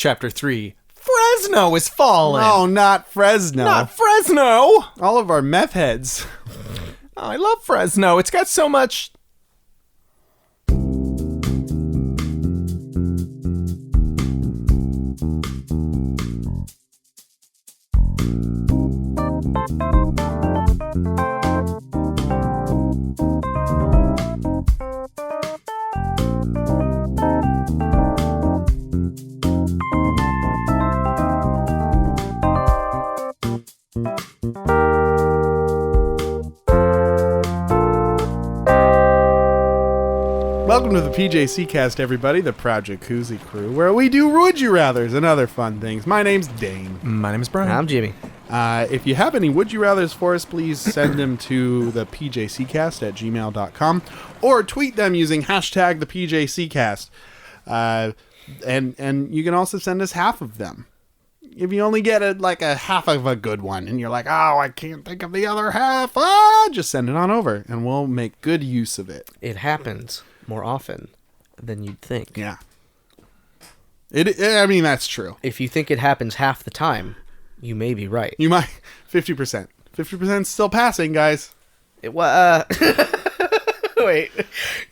Chapter 3. Fresno is falling. Oh, not Fresno. Not Fresno. All of our meth heads. Oh, I love Fresno. It's got so much... Welcome to the PJC cast, everybody, the Proud Jacuzzi crew, where we do Would You Rathers and other fun things. My name's Dane. My name is Brian. I'm Jimmy. If you have any Would You Rathers for us, please send them to the PJCcast@gmail.com or tweet them using hashtag the PJCcast. And you can also send us half of them. If you only get a half of a good one and you're like, oh, I can't think of the other half, just send it on over and we'll make good use of it. It happens more often than you'd think. Yeah. I mean, that's true. If you think it happens half the time, you may be right. You might. 50%. 50% still passing, guys. Wait.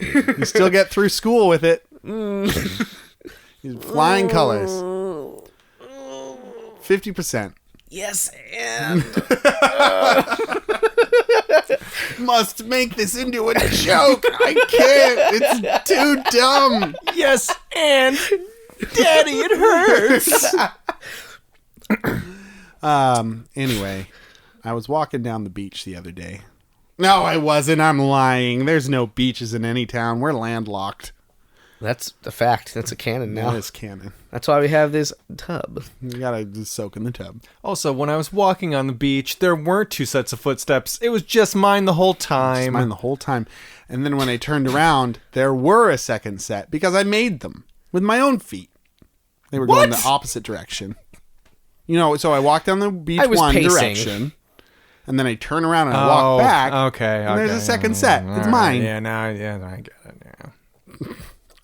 You still get through school with it. Flying colors. 50%. Yes, and... Must make this into a joke. I can't. It's too dumb. Yes, and... Daddy, it hurts. Anyway, I was walking down the beach the other day. No, I wasn't. I'm lying. There's no beaches in any town. We're landlocked. That's a fact. That's a canon now. That is canon. That's why we have this tub. You gotta just soak in the tub. Also, when I was walking on the beach, there weren't two sets of footsteps. It was just mine the whole time. Just mine the whole time. And then when I turned around, there were a second set because I made them with my own feet. They were going the opposite direction. You know, so I walked down the beach one direction, and then I turn around and I walk back. Okay. And there's a second set. It's mine. Yeah, I get it now.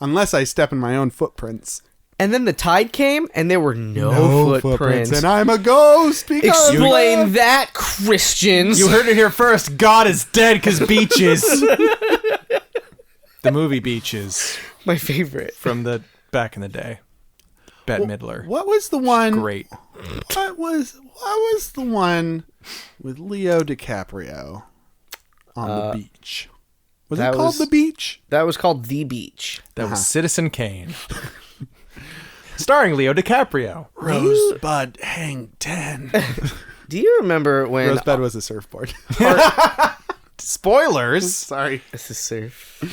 Unless I step in my own footprints. And then the tide came, and there were no footprints. And I'm a ghost because... Explain that, Christians. You heard it here first. God is dead because beaches. The movie Beaches. My favorite. From the back in the day. Bette Midler. What was the one... Great. What was the one with Leo DiCaprio on the beach? Was it called The Beach? That was called The Beach. That was Citizen Kane. Starring Leo DiCaprio. Rosebud Hang 10. Do you remember when... Rosebud was a surfboard. Spoilers. Sorry. It's a surf.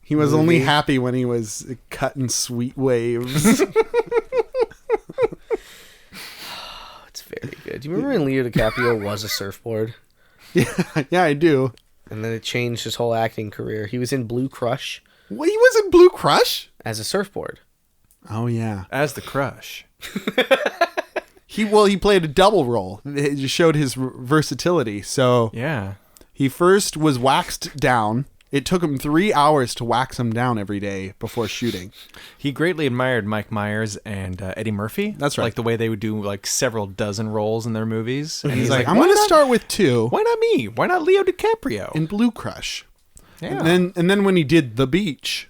He was only happy when he was cutting sweet waves. It's very good. Do you remember when Leo DiCaprio was a surfboard? Yeah, I do. And then it changed his whole acting career. He was in Blue Crush. What, he was in Blue Crush? As a surfboard. Oh, yeah. As the Crush. He played a double role. It just showed his versatility. So yeah, he first was waxed down. It took him 3 hours to wax him down every day before shooting. He greatly admired Mike Myers and Eddie Murphy. That's right. Like the way they would do like several dozen roles in their movies. And he's like, I'm going to start with 2. Why not me? Why not Leo DiCaprio? In Blue Crush. Yeah. And then when he did The Beach,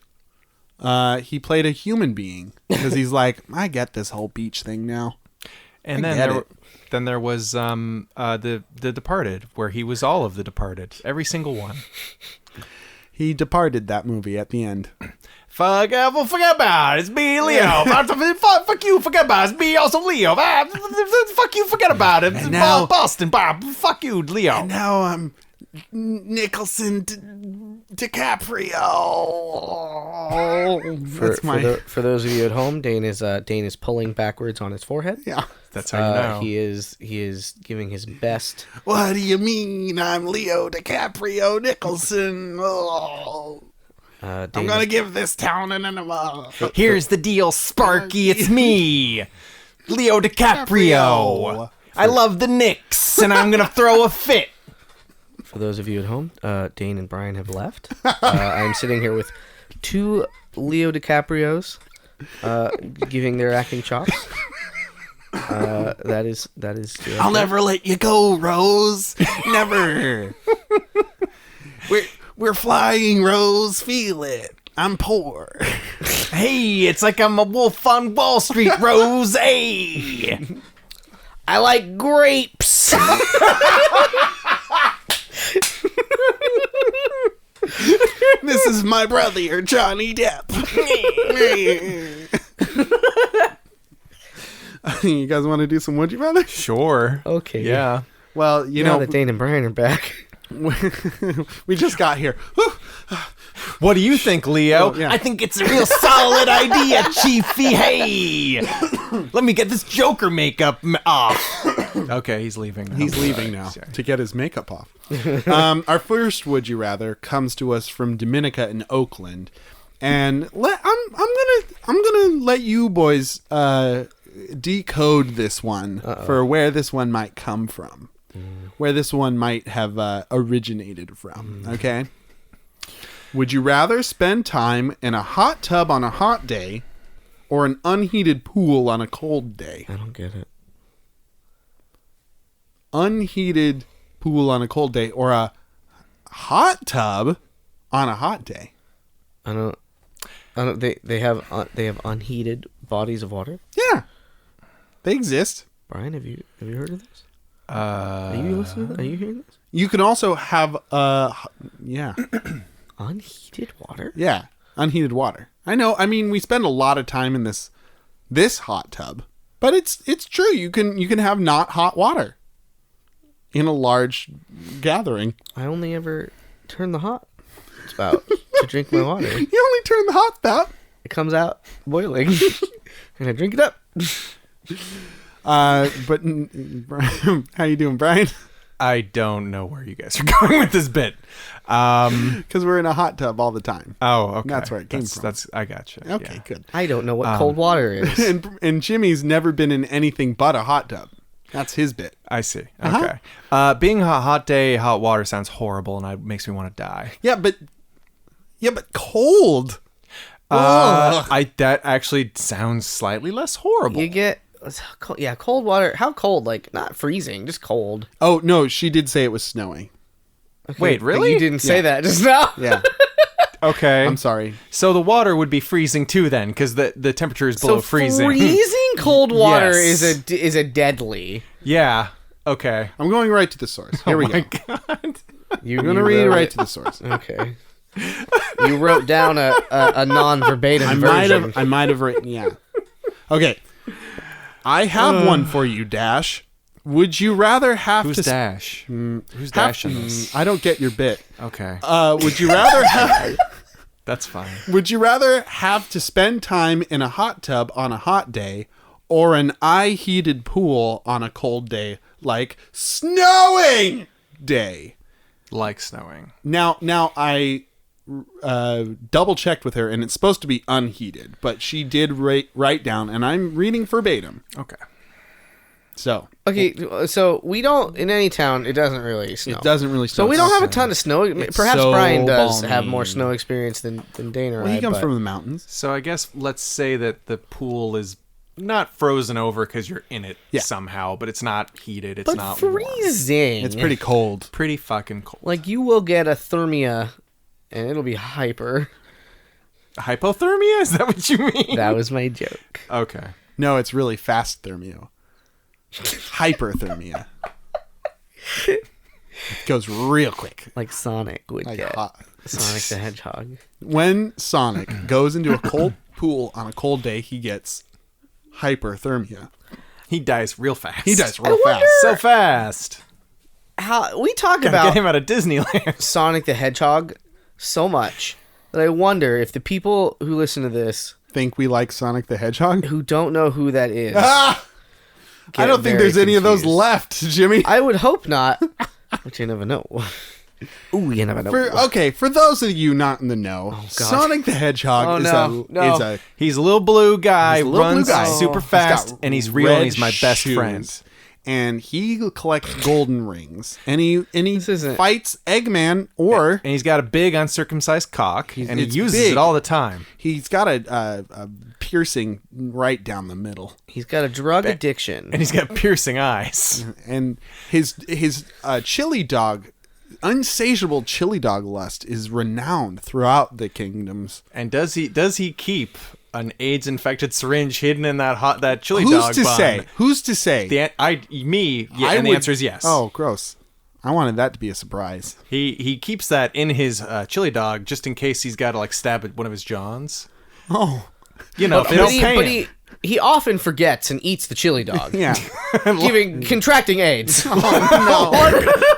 he played a human being because he's like, I get this whole beach thing now. And then there was the Departed, where he was all of the Departed, every single one. He departed that movie at the end. Forget about it. It's me, Leo. Fuck you, forget about it. It's me, also Leo. Fuck you, forget about it. It's now, Boston, Bob. Fuck you, Leo. And now I'm Nicholson DiCaprio. For those of you at home, Dane is pulling backwards on his forehead. Yeah, that's how you know. He is giving his best. What do you mean? I'm Leo DiCaprio Nicholson. Oh. I'm gonna give this town an enema. Here's the deal, Sparky. It's me, Leo DiCaprio. I love the Knicks, and I'm gonna throw a fit. For those of you at home, Dane and Brian have left. I'm sitting here with 2 Leo DiCaprios giving their acting chops. That is. I'll never let you go, Rose. Never. We're flying, Rose. Feel it. I'm poor. Hey, it's like I'm a wolf on Wall Street, Rose. Hey. I like grapes. This is my brother, Johnny Depp. You guys want to do some Would You Rather? Sure. Okay. Yeah. Well, you Now know, that Dane and Brian are back. we just got here. What do you think, Leo? Oh, yeah. I think it's a real solid idea, Chiefy. Hey, let me get this Joker makeup off. Okay, he's leaving. He's leaving now to get his makeup off. Our first Would You Rather comes to us from Dominica in Oakland, and I'm gonna let you boys decode this one for where this one might come from, where this one might have originated from. Okay. Would you rather spend time in a hot tub on a hot day or an unheated pool on a cold day? I don't get it. Unheated pool on a cold day or a hot tub on a hot day? I don't. They have unheated bodies of water. Yeah, they exist. Brian, have you heard of this? Are you listening? Are you hearing this? You can also have Unheated water? Yeah, unheated water. I know. I mean, we spend a lot of time in this hot tub, but it's true. You can have not hot water in a large gathering. I only ever turn the hot spout to drink my water. You only turn the hot spout. It comes out boiling, and I drink it up. But Brian, how you doing, Brian? I don't know where you guys are going with this bit. Because we're in a hot tub all the time. Oh, okay. That's where it came from. I gotcha. Okay, yeah. good. I don't know what cold water is. And Jimmy's never been in anything but a hot tub. That's his bit. I see. Okay. Being a hot day, hot water sounds horrible, and it makes me want to die. Yeah, but cold. That actually sounds slightly less horrible. You get cold water. How cold? Like not freezing, just cold. Oh no, she did say it was snowing. Okay, Wait, really? You didn't say that just now. Yeah. Okay. I'm sorry. So the water would be freezing too then, because the temperature is below freezing. Freezing cold water Yes. is a deadly. Yeah. Okay. I'm going right to the source. Here we go. God. I'm going to read right to the source. Okay. You wrote down a non-verbatim version. I might have written, yeah. Okay. I have one for you, Dash. Would you rather have Who's to... Dash? Who's Dash in this? I don't get your bit. Okay. Would you rather have... That's fine. Would you rather have to spend time in a hot tub on a hot day or an eye-heated pool on a cold day, like snowing day? Like snowing. Now I double-checked with her, and it's supposed to be unheated, but she did write down, and I'm reading verbatim. Okay. So Okay, so we don't in any town. It doesn't really snow. it doesn't really snow. So we don't have a ton of snow. Perhaps so Brian does balmy. have more snow experience than Dana or Well, I. he comes but- from the mountains. So I guess let's say that the pool is not frozen over because you're in it somehow, but it's not heated. It's but not warm. freezing. It's pretty cold. Pretty fucking cold. Like you will get a thermia, and it'll be hyper. Hypothermia? Is that what you mean? That was my joke. Okay. No, it's really fast thermia. Hyperthermia. It goes real quick. Like Sonic would Like get. hot. Sonic the Hedgehog. When Sonic goes into a cold pool on a cold day, he gets hyperthermia. He dies real fast. He dies real fast. so fast. How we talk Gotta about get him out of Disneyland. Sonic the Hedgehog so much that I wonder if the people who listen to this Think we like Sonic the Hedgehog? who don't know who that is. I don't think very there's any of those confused. left, Jimmy. I would hope not, but you never know. Ooh, you never know. For those of you not in the know, Sonic the Hedgehog is a He's a little blue guy, He's a little runs blue guy. super He's fast, got and he's real, and he's my red best shoes. friend. and he collects golden rings. And he isn't- fights Eggman, or And he's got a big uncircumcised cock, and he it's uses big. it all the time. he's got a piercing right down the middle. He's got a drug addiction. And he's got piercing eyes. And his chili dog, unsatiable chili dog lust is renowned throughout the kingdoms. And does he keep an AIDS-infected syringe hidden in that chili Who's dog to bun? say? Who's to say? The answer is yes. Oh, gross. I wanted that to be a surprise. He keeps that in his chili dog just in case he's got to like stab at one of his Johns. Oh. You know, if they don't pay but him. he often forgets and eats the chili dog, Yeah. contracting AIDS.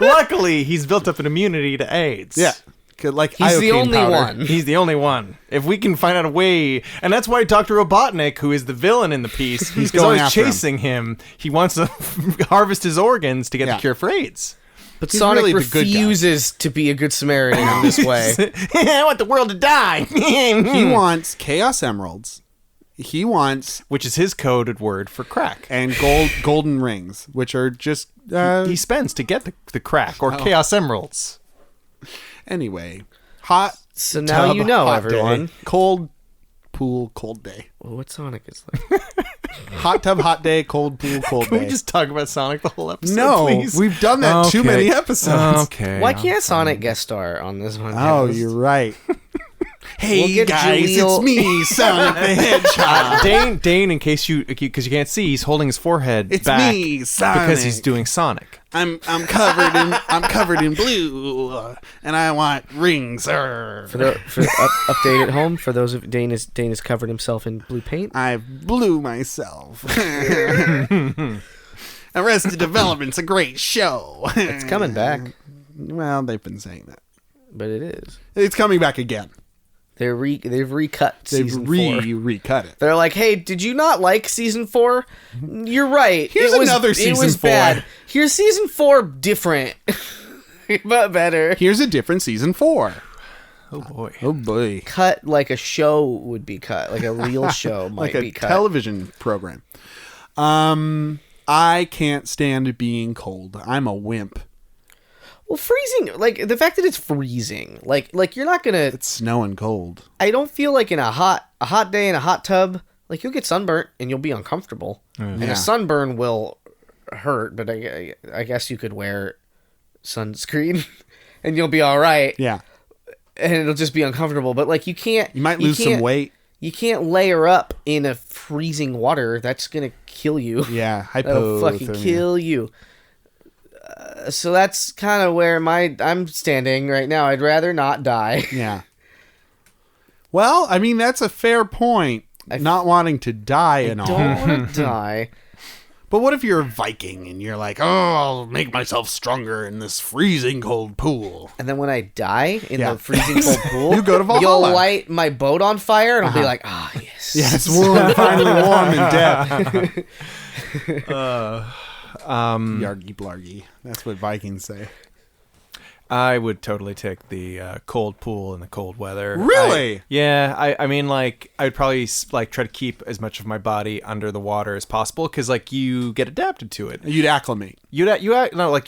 Luckily, he's built up an immunity to AIDS. Yeah. Like He's the iocane only powder. one. He's the only one. If we can find out a way, and that's why Dr. Robotnik, who is the villain in the piece, he's going always after chasing him. He wants to harvest his organs to get Yeah. the cure for AIDS. But He's Sonic really the good guy. refuses to be a good Samaritan in this way. I want the world to die. He wants Chaos Emeralds. He wants Which is his coded word for crack. and golden rings, which are just He spends to get the crack or Chaos Emeralds. anyway. Hot. So now tub, you know, hot everyone. day. Cold pool, cold day. Well, what Sonic is like. Hot tub, hot day. Cold pool, cold Can day. we just talk about Sonic the whole episode, no, please? we've done that too Okay. many episodes. Okay. Why can't Sonic guest star on this one? Oh, you're right. Hey We'll get guys, Jaleel- it's me, Sonic the Hedgehog. Dane, in case because you can't see, he's holding his forehead It's back me, Sonic. because he's doing Sonic. I'm covered in blue, and I want rings. For update at home, for those of Dane has covered himself in blue paint. I blew myself. Arrested Development's a great show. It's coming back, Well, they've been saying that. but it is. It's coming back again. They've recut They've season 4. recut it. They're like, hey, did you not like season 4? You're right. Here's another It season was 4. bad. Here's season 4 different, but better. Here's a different season 4. Oh boy. Oh boy. Cut like a show would be cut, like a real show might Like a be cut. television program. I can't stand being cold. I'm a wimp. Well, freezing, like the fact that it's freezing, like you're not gonna. It's snowing cold. I don't feel like in a hot day in a hot tub, like you'll get sunburnt and you'll be uncomfortable, and Yeah. a sunburn will hurt. But I guess you could wear sunscreen, and you'll be all right. Yeah. And it'll just be uncomfortable. But like you can't. You might lose some can't- weight. You can't layer up in a freezing water. That's gonna kill you. Yeah. That'll fucking Hypothermia. kill you. So that's kind of where I'm standing right now. I'd rather not die. Yeah. Well, I mean, that's a fair point. Not wanting to die and all. Don't want to die. But what if you're a Viking and you're like, oh, I'll make myself stronger in this freezing cold pool? And then when I die in Yeah. the freezing cold pool, You go to Valhalla. you'll light my boat on fire, and I'll be like, ah, yes. Yeah, it's warm, finally warm in death. Yargy blargy. That's what Vikings say. I would totally take the cold pool in the cold weather. Really? I mean, like, I'd probably like try to keep as much of my body under the water as possible because, like, you get adapted to it. You'd acclimate. You acclimate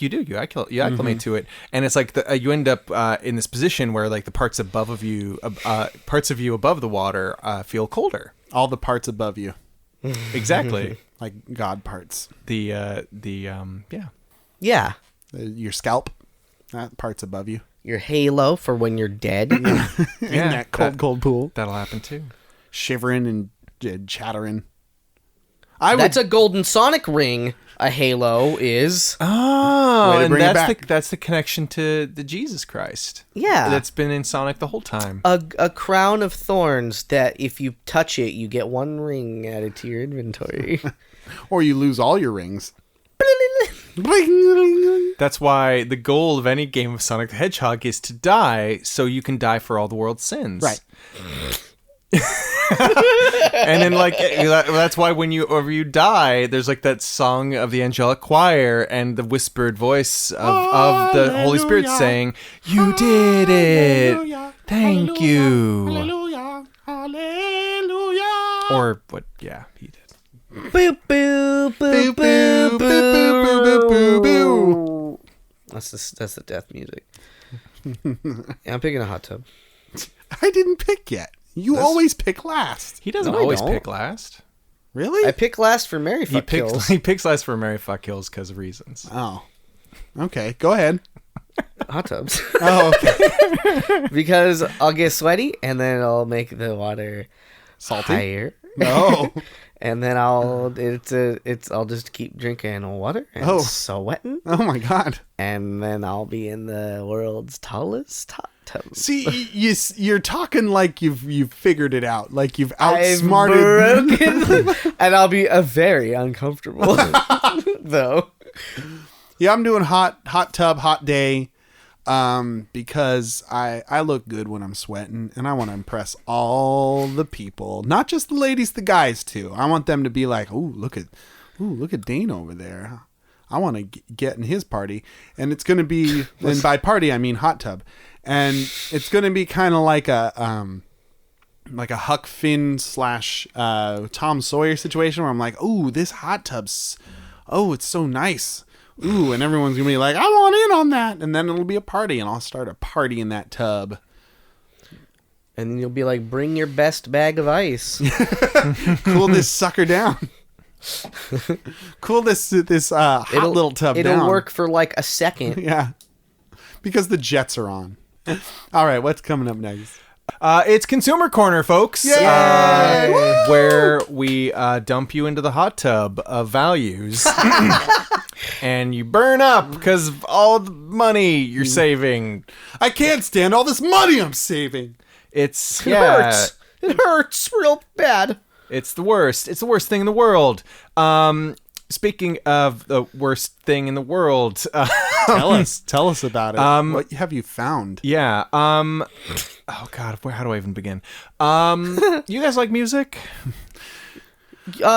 to it, and it's like you end up in this position where like the parts above you above the water feel colder. All the parts above you. Exactly. Like God parts. Yeah. Yeah. Your scalp. That part's above you. Your halo for when you're dead. In that cold pool. That'll happen too. Shivering and chattering. That's a golden Sonic ring. A halo is. Oh, Way to and bring it back. that's the connection to the Jesus Christ. Yeah. That's been in Sonic the whole time. A crown of thorns that if you touch it, you get one ring added to your inventory. Or you lose all your rings. That's why the goal of any game of Sonic the Hedgehog is to die so you can die for all the world's sins. Right. And then, like, that's why whenever you die, there's like that song of the angelic choir and the whispered voice of the Holy Spirit saying, "You did it. Thank you." Hallelujah. Hallelujah. Or what? Yeah, he did. Boo boo boo boo boo. That's the death music. Yeah, I'm picking a hot tub. I didn't pick yet. You always pick last. He doesn't No, I always don't. pick last. Really? I pick last for Mary Fuck Kills. He picks last for Mary Fuck Kills because of reasons. Oh. Okay, go ahead. Hot tubs. Oh, okay. Because I'll get sweaty and then I'll make the water Salty? higher. No. And then I'll just keep drinking water and sweating. Oh my God. And then I'll be in the world's tallest hot tub. See, you're talking like you've figured it out, like you've I've outsmarted. broken, and I'll be very uncomfortable though. Yeah, I'm doing hot tub, hot day, because I look good when I'm sweating, and I want to impress all the people, not just the ladies, the guys too. I want them to be like, ooh, look at Dane over there. I want to get in his party, and it's gonna be, and by party I mean hot tub, and it's gonna be kind of like a Huck Finn / Tom Sawyer situation where I'm like, ooh, this hot tub's, oh, it's so nice. Ooh, and everyone's gonna be like, I want in on that, and then it'll be a party, and I'll start a party in that tub. And then you'll be like, bring your best bag of ice. Cool this sucker down. Cool this hot little tub down. It'll work for like a second. Yeah, because the jets are on. All right, what's coming up next? It's Consumer Corner, folks. Yay! Where we dump you into the hot tub of values. And you burn up because of all the money you're saving. I can't stand all this money I'm saving. It hurts. It hurts real bad. It's the worst. It's the worst thing in the world. Speaking of the worst thing in the world, Tell us about it. What have you found? yeah. Oh God, how do I even begin? You guys like music?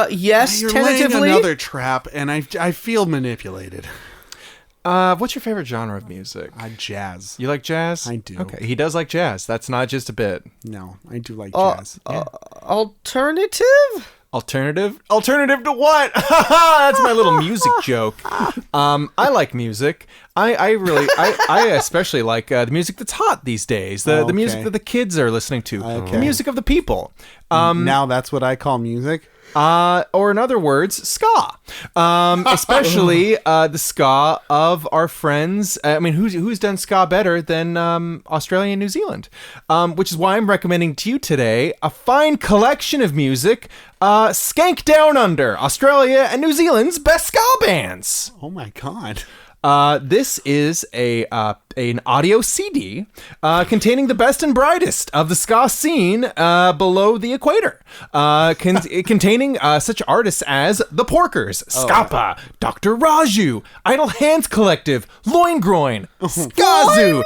Yes, You're tentatively. laying another trap, and I feel manipulated. What's your favorite genre of music? Jazz. You like jazz? I do. Okay, he does like jazz. That's not just a bit. No, I do like jazz. Alternative? Alternative to what? That's my little music joke. I like music. I especially like the music that's hot these days. The music that the kids are listening to. Okay. The music of the people. Now that's what I call music. Or in other words, ska. Especially the ska of our friends. I mean, who's done ska better than Australia and New Zealand? Which is why I'm recommending to you today a fine collection of music. Skank Down Under, Australia and New Zealand's best ska bands. Oh my God. This is an audio CD containing the best and brightest of the ska scene below the equator, containing such artists as The Porkers, Scappa, Dr. Raju, Idle Hands Collective, Loingroin, Skazoo,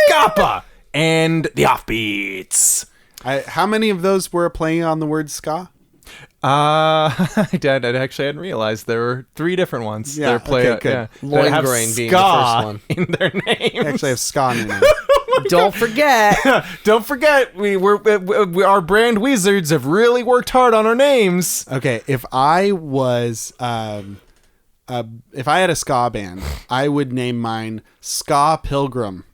Scappa, and The Offbeats. How many of those were playing on the word ska? I actually hadn't realized there were 3 different ones. Yeah, okay, good. that have Loingroin being the first one in their names. Actually, I have ska in there. Don't forget. Don't forget, we our brand wizards have really worked hard on our names. Okay, if I was, if I had a ska band, I would name mine Ska Pilgrim.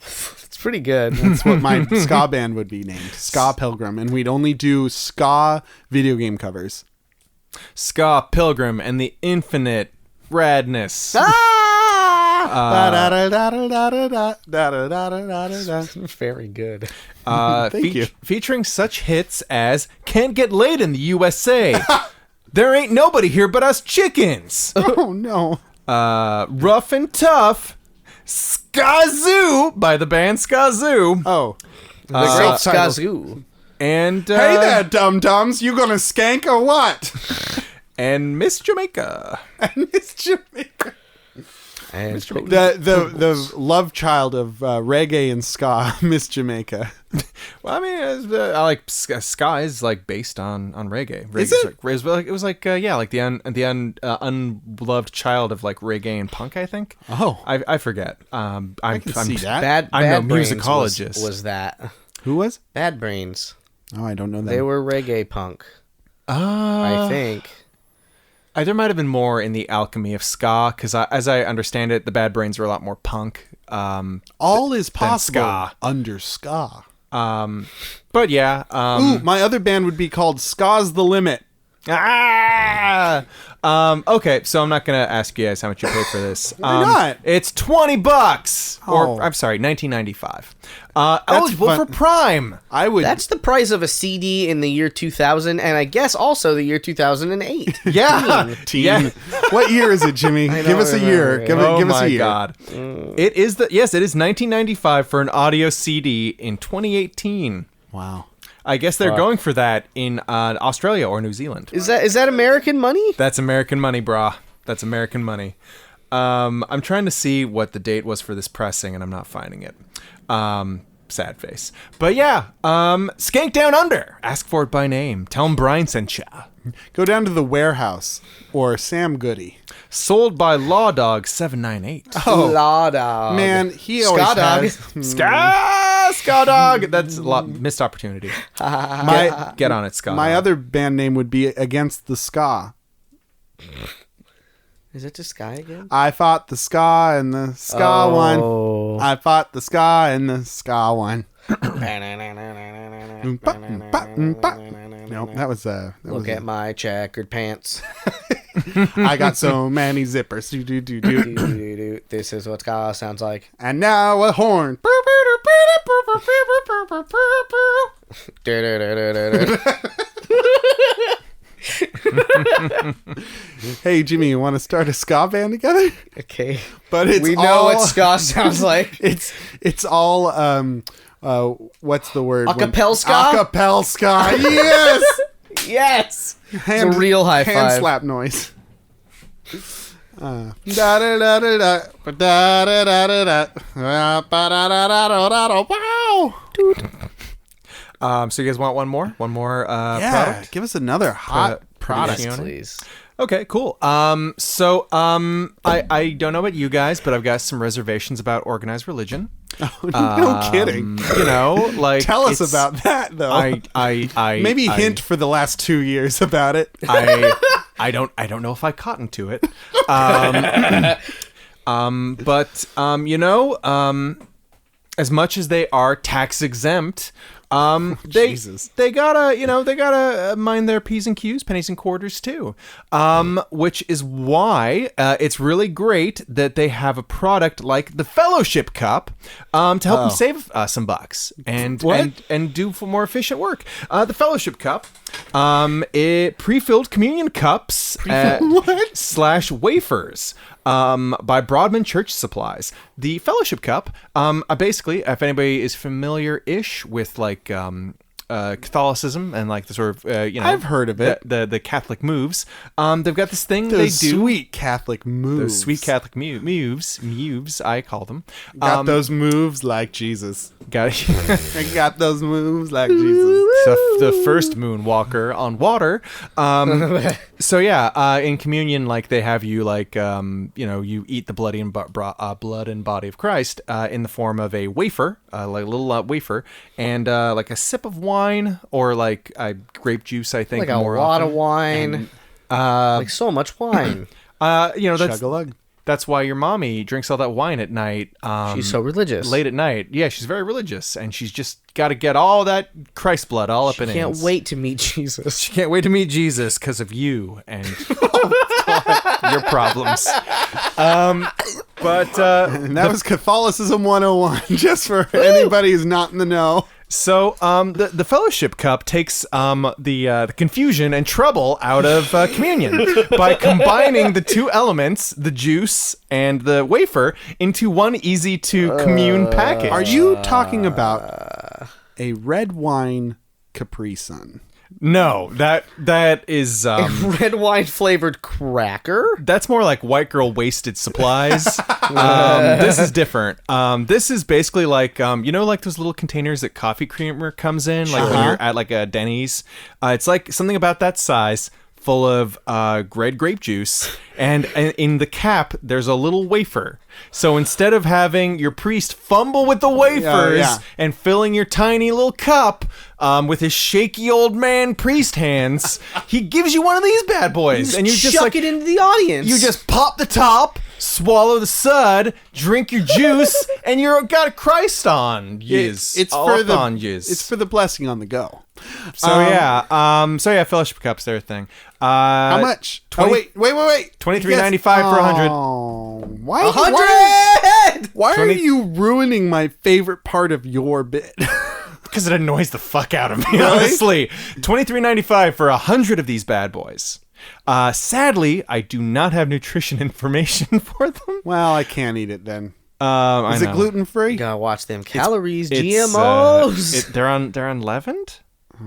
It's pretty good. That's what my ska band would be named, Ska Pilgrim, and we'd only do ska video game covers. Ska Pilgrim and the Infinite Radness. Very good. Thank you. Featuring such hits as Can't Get Laid in the USA. There Ain't Nobody Here But Us Chickens. Oh no. Rough and Tough. Skazoo by the band Skazoo. Oh. The great self-titled. Skazoo. And Hey there, dum-dums. You gonna skank or what? and Miss Jamaica. And Miss Jamaica. And The love child of reggae and ska, Miss Jamaica. Well, I mean, I like ska is like based on reggae. Is it? It was like the unloved child of like reggae and punk. I think. Oh, I forget. I can see that. I'm no Brains musicologist. was that Who was? Bad Brains? Oh, I don't know that. They were reggae punk. I think. There might have been more in the alchemy of ska, because as I understand it, the Bad Brains are a lot more punk. All is possible ska. under ska. But yeah. Ooh, my other band would be called Ska's the Limit. Okay, so I'm not gonna ask you guys how much you paid for this. Why not? It's $20, Oh. or I'm sorry, $19.95. Eligible for Prime. I would. That's the price of a CD in the year 2000, and I guess also the year 2008. Yeah, Teen. yeah. What year is it, Jimmy? Give us a year. Give us a year. God. It is it is $19.95 for an audio CD in 2018. Wow. I guess they're going for that in Australia or New Zealand. Is that American money? That's American money, brah. That's American money. I'm trying to see what the date was for this pressing, and I'm not finding it. Sad face. But yeah, Skank Down Under. Ask for it by name. Tell them Brian sent ya. Go down to the Warehouse or Sam Goody. Sold by Law Dog 798. Oh, La dog. man, he always Ska dog. Ska Dog. That's a missed opportunity. Get on it, Ska. My Dog. other band name would be Against the Ska. Is it just Sky again? I fought the ska and the ska one. I fought the ska and the ska one. No, that was Look at my checkered pants. I got so many zippers. Do, do, do, do. This is what ska sounds like. And now a horn. Hey Jimmy, you want to start a ska band together? Okay. But it's We know all, what ska sounds like. It's all what's the word? Acapella ska? Acapella ska. Yes. Yes. Hand, It's a real high hand five. slap noise. Da da da da da da da da da da da da. Wow. So you guys want one more? One more Yeah, product? give us another hot product. Yes, please. Okay, cool. I don't know about you guys, but I've got some reservations about organized religion. No kidding. You know, like Tell us it's- about that though. I Maybe hint for the last 2 years about it. I don't know if I cotton to it. As much as they are tax exempt, Jesus. they gotta mind their P's and Q's, pennies and quarters too. Which is why it's really great that they have a product like the Fellowship Cup to help them save some bucks and do for more efficient work. The Fellowship Cup, pre-filled communion cups / wafers. By Broadman Church Supplies. The Fellowship Cup, basically, if anybody is familiar-ish with like Catholicism and like the sort of I've heard of it. the Catholic moves. They've got this thing they do. Sweet Catholic moves. Those sweet Catholic moves, I call them. Got those moves like Jesus. Got I got those moves like Jesus. the first moonwalker on water. So yeah, in communion, like they have you like you eat the blood and body of Christ in the form of a wafer, like a little wafer, and like a sip of wine or like grape juice. I think Like a lot of wine. Like so much wine. That's Chug-a-lug. that's why your mommy drinks all that wine at night. She's so religious. Late at night. Yeah, she's very religious, and she's just got to get all that Christ blood all up in it. Can't wait to meet Jesus. She can't wait to meet Jesus because of you and your problems. And that was Catholicism 101, just for anybody who's not in the know. So the Fellowship Cup takes the confusion and trouble out of communion by combining the two elements, the juice and the wafer, into one easy to commune package. Are you talking about a red wine Capri Sun? No, that is Red wine flavored cracker? that's more like white girl wasted supplies. This is different. This is basically like like those little containers that coffee creamer comes in, like when you're at like a Denny's. It's like something about that size, full of red grape juice, and in the cap there's a little wafer. So instead of having your priest fumble with the wafers and filling your tiny little cup with his shaky old man priest hands, he gives you one of these bad boys, and you just chuck it into the audience. You just pop the top, swallow the sud, drink your juice, and you're got Christ on yous. It's for the blessing on the go. So fellowship cups, they're a thing. How much? 20, wait. $23.95 for 100. Oh, why? 100. Why are you ruining my favorite part of your bit? Because it annoys the fuck out of me, honestly. $23.95 for 100 of these bad boys. Sadly, I do not have nutrition information for them. Well, I can't eat it then. Is it gluten free? Gotta watch them calories. GMOs. They're unleavened.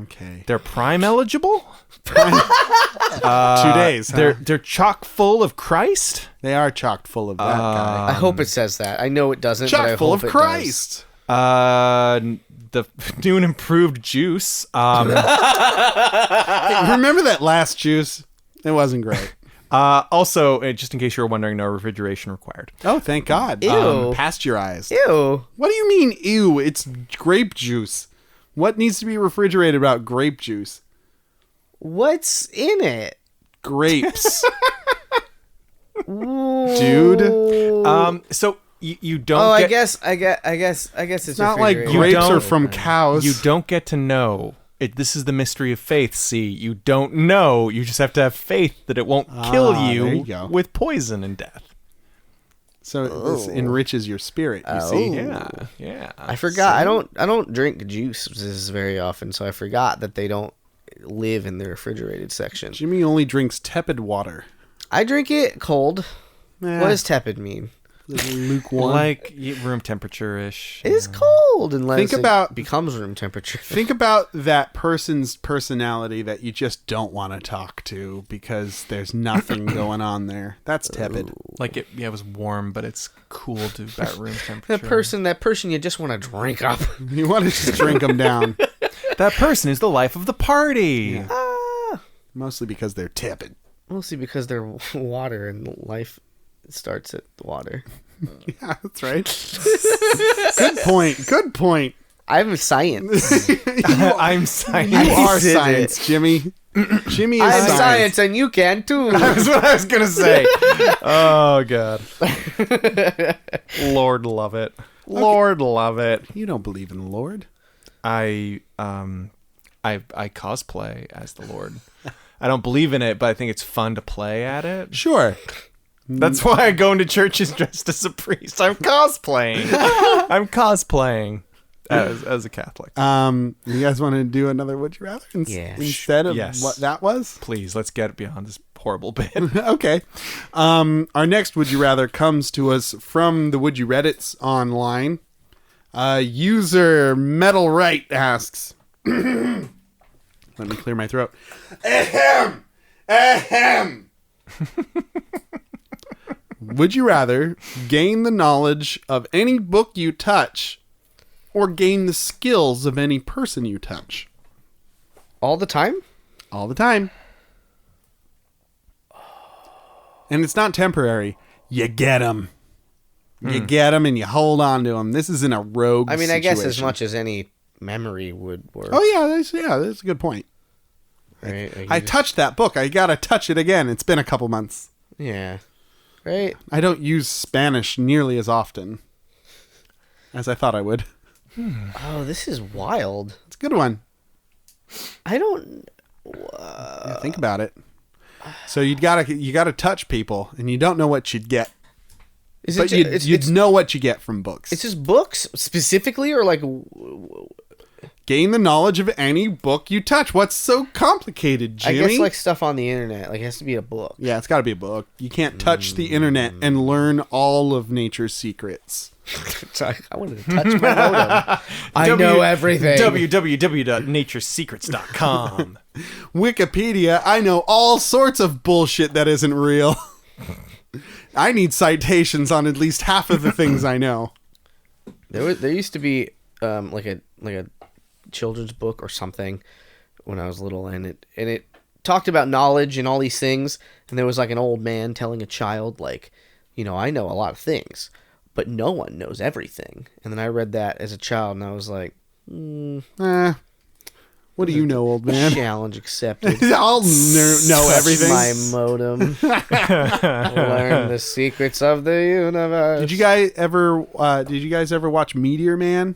Okay. They're Prime eligible. 2 days. Huh? They're chock full of Christ. They are chock full of that guy. I hope it says that. I know it doesn't. Chock but I full hope of it Christ. The new and improved juice. Remember that last juice? It wasn't great. Also, just in case you were wondering, no refrigeration required. Oh, thank God. Ew. Pasteurized. Ew. What do you mean, ew? It's grape juice. What needs to be refrigerated about grape juice? What's in it? Grapes. Dude. So you don't. Oh, get, I guess it's not like refrigerated. grapes are from cows. You don't get to know. This is the mystery of faith. See, you don't know. You just have to have faith that it won't kill there you you go. with poison and death. So this enriches your spirit. You see? Yeah. I forgot. I don't drink juices very often, so I forgot that they don't live in the refrigerated section. Jimmy only drinks tepid water. I drink it cold. Eh, What does tepid mean? lukewarm? Like room temperature-ish. It is cold unless it becomes room temperature. Think about that person's personality that you just don't want to talk to because there's nothing going on there. That's tepid. Like it was warm, but it's cool to about room temperature. That person you just want to drink up. You want to just drink them down. That person is the life of the party. Yeah. Mostly because they're tepid. Mostly because they're water and life starts at the water. Yeah, that's right. Good point. I'm science. I'm science. You are science, Jimmy. Jimmy is I'm science and you can too. That's what I was going to say. Oh, God. Lord love it. Lord love it. You don't believe in the Lord. I cosplay as the Lord. I don't believe in it, but I think it's fun to play at it. Sure. That's why I go into churches dressed as a priest. I'm cosplaying. I'm cosplaying as a Catholic. You guys want to do another Would You Rather instead of what that was? Please, let's get beyond this horrible bit. Okay. Our next Would You Rather comes to us from the Would You Reddits online. User Metal Right asks... Let me clear my throat. Ahem! Ahem! Would you rather gain the knowledge of any book you touch or gain the skills of any person you touch? All the time? All the time. And it's not temporary. You get them. You get them and you hold on to them. This isn't a rogue situation. I guess as much as any memory would work. Oh, yeah, that's a good point. Right? I touched that book. I gotta touch it again. It's been a couple months. Yeah. Right? I don't use Spanish nearly as often as I thought I would. Oh, this is wild. It's a good one. I don't... Yeah, think about it. So you gotta touch people, and you don't know what you'd get. But you'd know what you get from books. It's just books specifically, or like... Gain the knowledge of any book you touch. What's so complicated, Jimmy? I guess like stuff on the internet. Like it has to be a book. Yeah, it's got to be a book. You can't touch the internet and learn all of nature's secrets. I wanted to touch my modem. I know everything. www.naturesecrets.com. Wikipedia. I know all sorts of bullshit that isn't real. I need citations on at least half of the things I know. There used to be like a children's book or something when I was little, and it talked about knowledge and all these things, and there was like an old man telling a child, like, I know a lot of things, but no one knows everything. And then I read that as a child, and I was like, what do you know, old man? Challenge accepted. I'll know everything. My modem. Learn the secrets of the universe. Did you guys ever watch Meteor Man?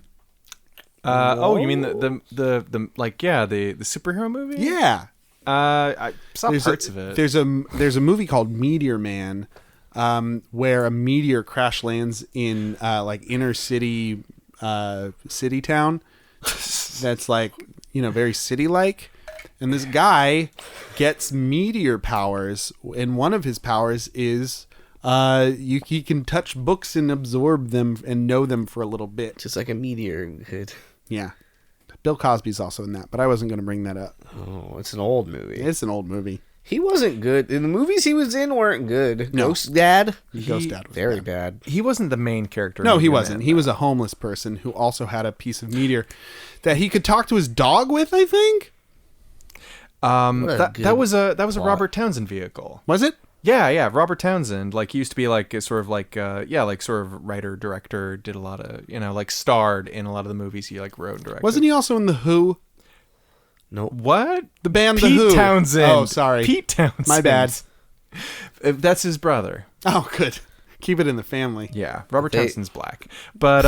Oh, you mean the superhero movie? Yeah. I saw parts of it. There's a movie called Meteor Man, where a meteor crash lands in inner city town. That's very city-like. And this guy gets meteor powers, and one of his powers is he can touch books and absorb them and know them for a little bit. Just like a meteor could. Yeah. Bill Cosby's also in that, but I wasn't going to bring that up. Oh, it's an old movie. It's an old movie. He wasn't good. The movies he was in weren't good. No. Ghost Dad? Ghost Dad was very bad. He wasn't the main character. No, he wasn't. He was a homeless person who also had a piece of meteor that he could talk to his dog with, I think. That was a Robert Townsend vehicle. Was it? Yeah. Robert Townsend, he used to be sort of writer, director, did a lot of, starred in a lot of the movies he wrote and directed. Wasn't he also in The Who? No. What? The band Pete The Who. Townsend. Oh, sorry. Pete Townsend. My bad. That's his brother. Oh, good. Keep it in the family. Yeah. Robert Townsend's black. But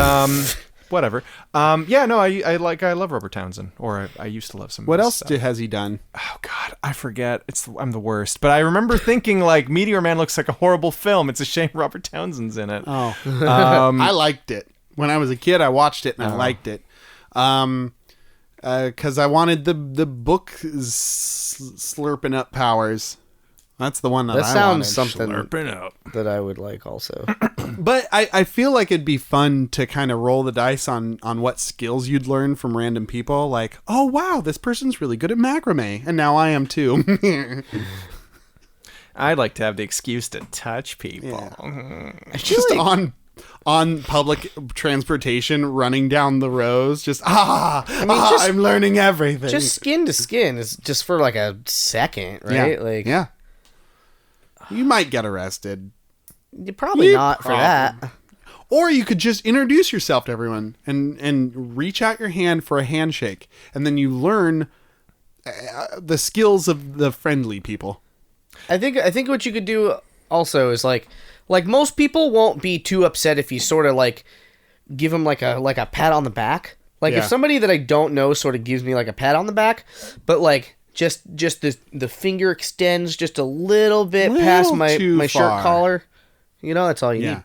whatever. I love Robert Townsend, or I used to love some. What else stuff. has he done? Oh God, I forget. I'm the worst. But I remember thinking Meteor Man looks like a horrible film. It's a shame Robert Townsend's in it. Oh, I liked it when I was a kid. I watched it and I liked it. Because I wanted the book slurping up powers. That's the one that I wanted. That sounds something Slurping up. that I would like also. But I feel like it'd be fun to kind of roll the dice on what skills you'd learn from random people. Like, oh, wow, this person's really good at macrame. And now I am too. I'd like to have the excuse to touch people. Yeah. Just on public transportation, running down the rows, just I'm learning everything. Just skin to skin is just for a second, right? Yeah. You might get arrested. Probably not for that. Or you could just introduce yourself to everyone and reach out your hand for a handshake, and then you learn the skills of the friendly people. I think what you could do also is like most people won't be too upset if you sort of give them a pat on the back. If somebody that I don't know sort of gives me a pat on the back, but just the finger extends just a little bit past my shirt collar, that's all you need.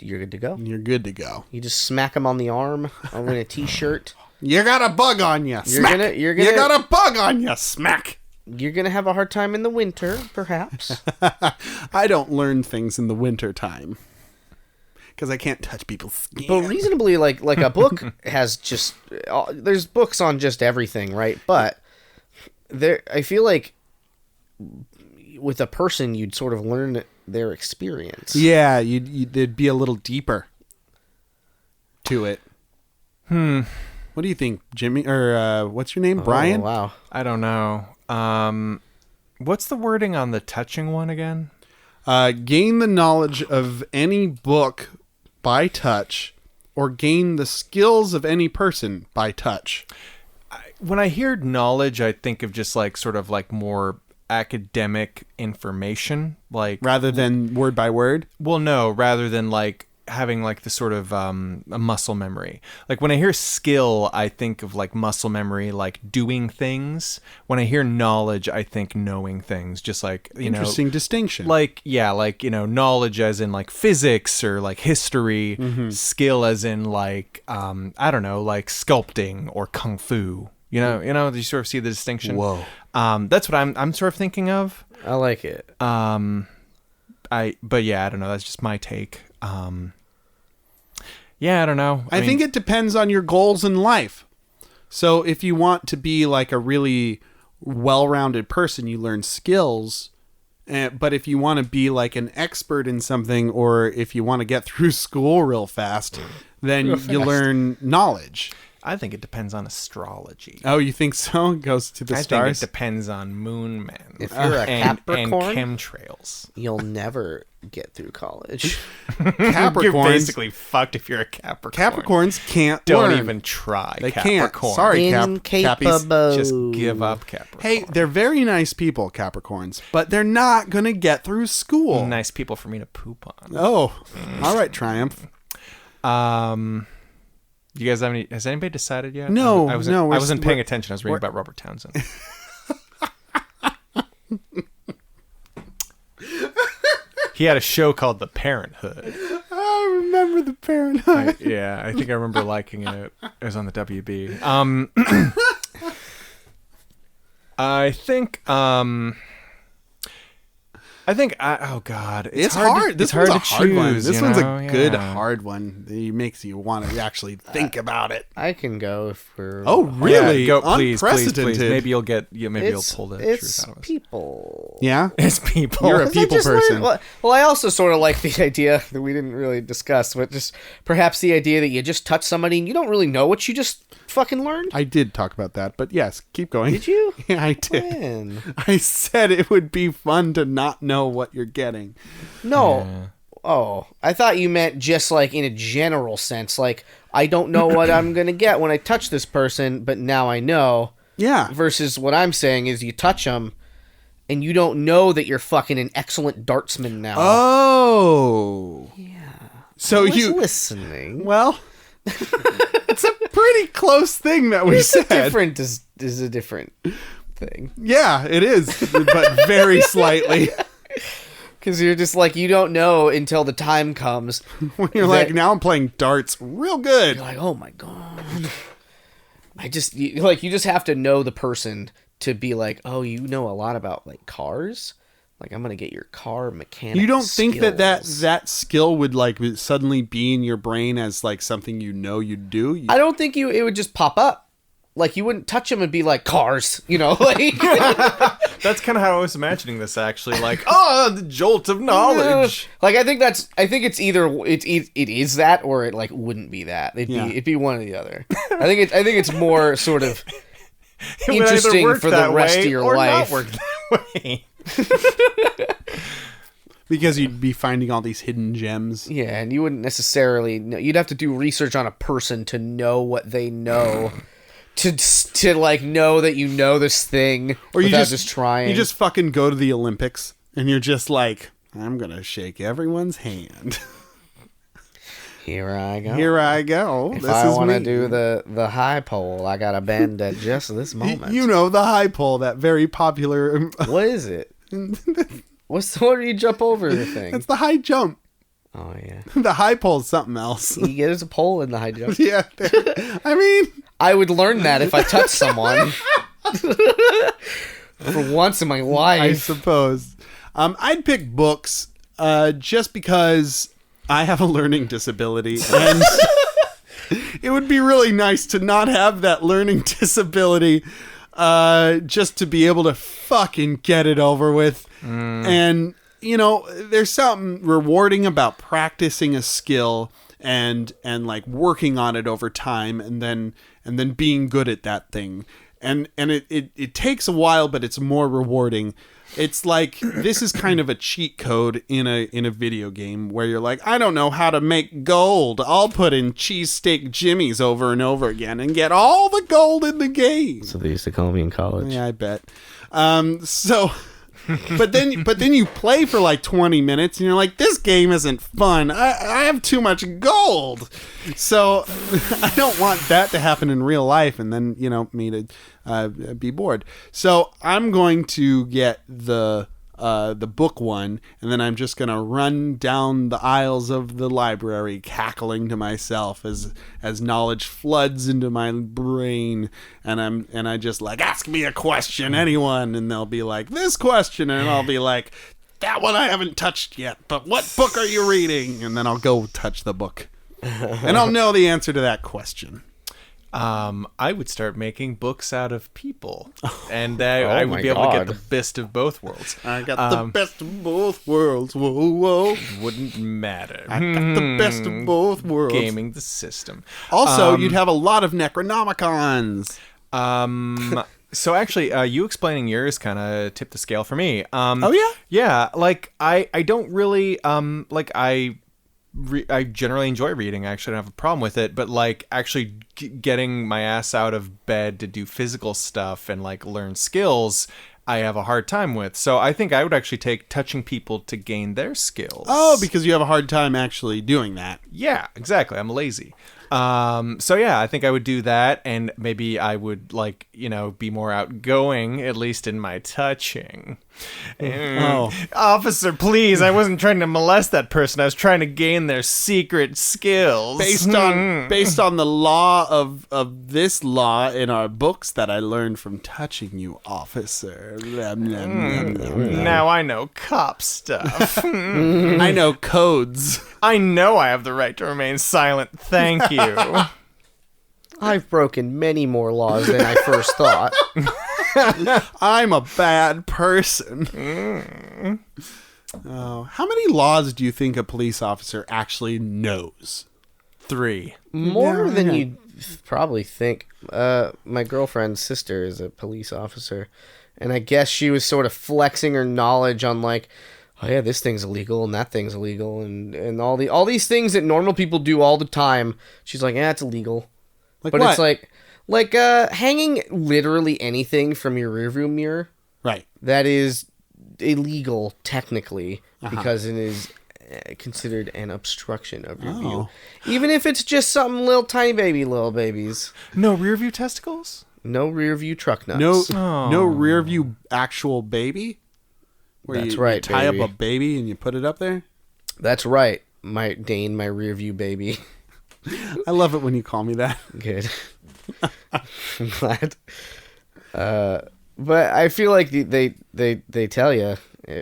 You're good to go. You're good to go. You just smack them on the arm in a t-shirt. You got a bug on you. Smack. You got a bug on you. Smack. You're going to have a hard time in the winter, perhaps. I don't learn things in the winter time because I can't touch people's skin. But reasonably, a book has just... there's books on just everything, right? But I feel like with a person, you'd sort of learn their experience. Yeah, there'd be a little deeper to it. What do you think, Jimmy? Or what's your name? Brian? Oh, wow. I don't know. What's the wording on the touching one again? Gain the knowledge of any book by touch, or gain the skills of any person by touch. When I hear knowledge, I think of just more academic information, rather than word by word. Well, no, rather than having the sort of a muscle memory. When I hear skill, I think of muscle memory, doing things. When I hear knowledge, I think knowing things, just interesting distinction. Knowledge as in physics or history, skill as in I don't know, sculpting or kung fu. You sort of see the distinction. Whoa. That's what I'm sort of thinking of. I like it. But yeah, I don't know. That's just my take. Yeah, I don't know. I think it depends on your goals in life. So if you want to be a really well-rounded person, you learn skills. But if you want to be an expert in something, or if you want to get through school real fast, then you learn knowledge. I think it depends on astrology. Oh, you think so? It goes to the I stars? think it depends on moon men. If you're a and Capricorn, chemtrails. you'll never get through college. Capricorns, You're basically fucked if you're a Capricorn. Capricorns can't Don't learn. even try. They Capricorn. can't. Sorry, Incapable. Cappies. Just give up, Capricorn. Hey, they're very nice people, Capricorns, but they're not going to get through school. Nice people for me to poop on. Oh, all right, Triumph. You guys have any? Has anybody decided yet? No, I wasn't paying attention. I was reading about Robert Townsend. He had a show called The Parenthood. I remember The Parenthood. I think I remember liking it. It was on the WB. Oh God, it's hard. This one's a hard one. choose, This you one's a know? good Yeah. hard one. It makes you want to actually think about it. I can go if we're. Oh, really? Yeah, go, please, Unprecedented. please. Maybe you'll get. Maybe you'll It's, pull the it's truth out of us. people. Yeah. It's people. You're a 'Cause I people just person. well, I also sort of like the idea that we didn't really discuss, but just perhaps the idea that you just touch somebody and you don't really know what you just fucking learned. I did talk about that, but yes, keep going. Did you? Yeah, I did. Man. I said it would be fun to not know what you're getting. No. Yeah. Oh, I thought you meant just like in a general sense. Like, I don't know what I'm going to get when I touch this person, but now I know. Yeah. Versus what I'm saying is you touch them and you don't know that you're fucking an excellent dartsman now. Oh. Yeah. So I was you listening. well, it's a pretty close thing that we It's said. different is a different thing. Yeah, it is, but very slightly. Because you're just like, you don't know until the time comes. When you're like, now I'm playing darts real good. You're like, oh my god. You just have to know the person to be like, oh, you know a lot about like cars? Like, I'm going to get your car mechanic You don't think skills. that skill would like suddenly be in your brain as like something you know you do? I don't think it would just pop up. Like, you wouldn't touch them and be like, cars, you know? Like, That's kind of how I was imagining this, actually. Like, the jolt of knowledge. Like, I think it's either it is that or it like wouldn't be that. It'd be one or the other. I think it's more sort of It would either interesting work for the that rest way of your or life. not work that way. Because you'd be finding all these hidden gems. Yeah, and you wouldn't necessarily know. You'd have to do research on a person to know what they know. To like know that you know this thing Or you without just trying. You just fucking go to the Olympics and you're just like, I'm going to shake everyone's hand. Here I go. Here I go. If This I is want to me. do the high pole, I gotta bend at just this moment. You know, the high pole, that very popular. What is it? What do you jump over the thing? That's the high jump. Oh yeah, The high pole is something else. there's a pole in the high jump. Yeah. I mean, I would learn that if I touched someone. For once in my I life. suppose. I'd pick books just because I have a learning disability. And it would be really nice to not have that learning disability just to be able to fucking get it over with. And, you know, there's something rewarding about practicing a skill and like working on it over time and then being good at that thing. And it takes a while, but it's more rewarding. It's like this is kind of a cheat code in a video game where you're like, I don't know how to make gold. I'll put in cheesesteak jimmies over and over again and get all the gold in the game. So they used to call me in college. Yeah, I bet. But then you play for like 20 minutes and you're like, this game isn't fun. I have too much gold. So I don't want that to happen in real life and then, you know, me to be bored. So I'm going to get the book one, and then I'm just going to run down the aisles of the library cackling to myself as knowledge floods into my brain, and I just like, ask me a question, anyone, and they'll be like, this question, and I'll be like, that one I haven't touched yet, but what book are you reading? And then I'll go touch the book. And I'll know the answer to that question. I would start making books out of people, and I would be able to get the best of both worlds. I got the best of both worlds. Whoa, whoa. Wouldn't matter. I got the best of both worlds. Gaming the system. Also, you'd have a lot of Necronomicons. So actually, you explaining yours kind of tipped the scale for me. Oh yeah, yeah. Like I don't really like I generally enjoy reading. I actually don't have a problem with it, but like actually getting my ass out of bed to do physical stuff and like learn skills, I have a hard time with. So I think I would actually take touching people to gain their skills. Oh, because you have a hard time actually doing that. Yeah, exactly. I'm lazy. So yeah, I think I would do that, and maybe I would like, be more outgoing, at least in my touching. Oh. Officer, please, I wasn't trying to molest that person. I was trying to gain their secret skills. Based on the law of this law in our books that I learned from touching you, officer. Now I know cop stuff. I know codes. I know I have the right to remain silent. Thank you. I've broken many more laws than I first thought. I'm a bad person. Oh, how many laws do you think a police officer actually knows? 3. More than you'd probably think. My girlfriend's sister is a police officer, and I guess she was sort of flexing her knowledge on like, oh yeah, this thing's illegal and that thing's illegal and all these things that normal people do all the time. She's like, yeah, it's illegal. Like but what? It's like hanging literally anything from your rearview mirror. Right. That is illegal technically because it is considered an obstruction of your view. Even if it's just something little babies. No rear view testicles? No rear view truck nuts. No rear view actual baby? Where That's you right, tie baby. up a baby and you put it up there? That's right. My rear view baby. I love it when you call me that. Good. I'm glad. But I feel like they tell you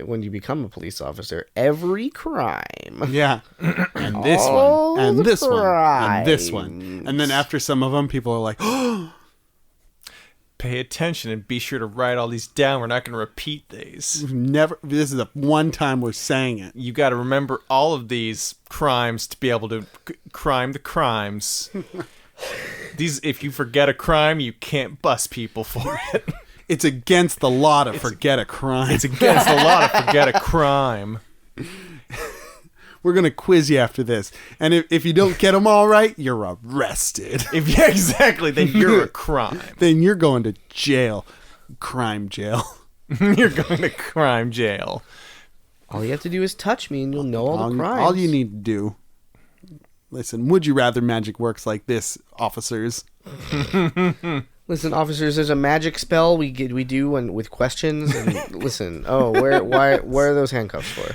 when you become a police officer, every crime. Yeah. And this All one. And the this one. And this crimes. one. And then after some of them, people are like, oh. Pay attention and be sure to write all these down. We're not going to repeat these. This is the one time we're saying it. You got to remember all of these crimes to be able to crime the crimes. If you forget a crime, you can't bust people for it. It's against the law to forget a crime. It's against the law to forget a crime. We're going to quiz you after this. And if you don't get them all right, you're arrested. Yeah, exactly. Then you're a crime. Then you're going to jail. Crime jail. You're going to crime jail. All you have to do is touch me and you'll know all the crimes. All you need to do. Listen, would you rather magic works like this, officers? Listen, officers, there's a magic spell we do with questions. And listen, why are those handcuffs for?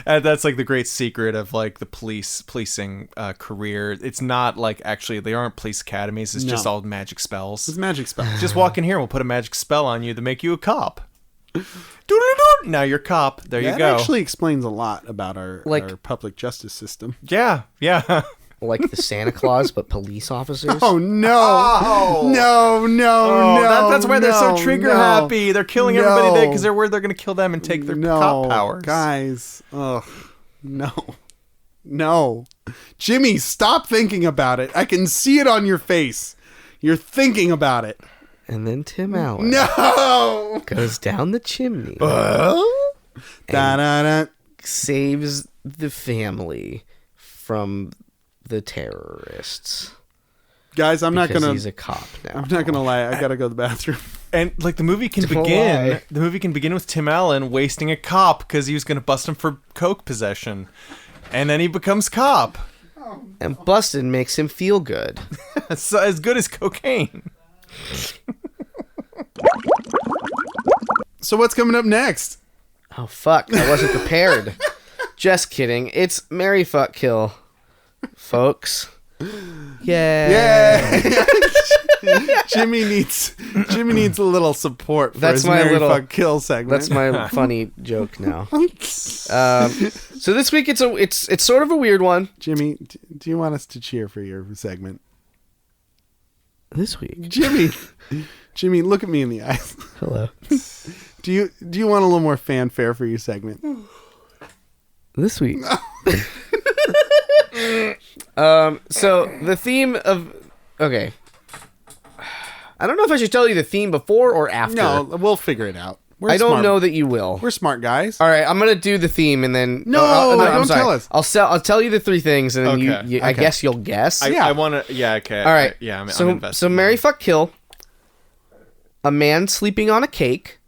that's like the great secret of like the policing career. It's not like actually they aren't police academies. It's just all magic spells. It's magic spells. Just walk in here and we'll put a magic spell on you to make you a cop. Now you're a cop. There you go. That actually explains a lot about our public justice system. Yeah. Like the Santa Claus, but police officers? Oh, no. No. That's why they're so trigger happy. They're killing everybody there because they're worried they're going to kill them and take their cop powers. Guys. Ugh. No. Jimmy, stop thinking about it. I can see it on your face. You're thinking about it. And then Tim Allen goes down the chimney and saves the family from the terrorists. Guys, he's a cop now. I'm not gonna lie. I gotta go to the bathroom. And like the movie can begin. The movie can begin with Tim Allen wasting a cop because he was gonna bust him for coke possession, and then he becomes cop. And busting makes him feel good. So as good as cocaine. So what's coming up next? Oh fuck! I wasn't prepared. Just kidding. It's Marry Fuck Kill, folks. Yeah. Jimmy needs a little support for his Marry Fuck Kill segment. That's my funny joke now. So this week it's sort of a weird one. Jimmy, do you want us to cheer for your segment? This week. Jimmy, look at me in the eyes. Hello. Do you want a little more fanfare for your segment? This week. So the theme of... Okay. I don't know if I should tell you the theme before or after. No, we'll figure it out. I don't know that you will. We're smart guys. All right, I'm gonna do the theme and then don't tell us. I'll tell you the three things and then Okay. you I guess you'll guess. I want to. Yeah. Okay. All right. I'm so invested. so marry, fuck, kill. A man sleeping on a cake.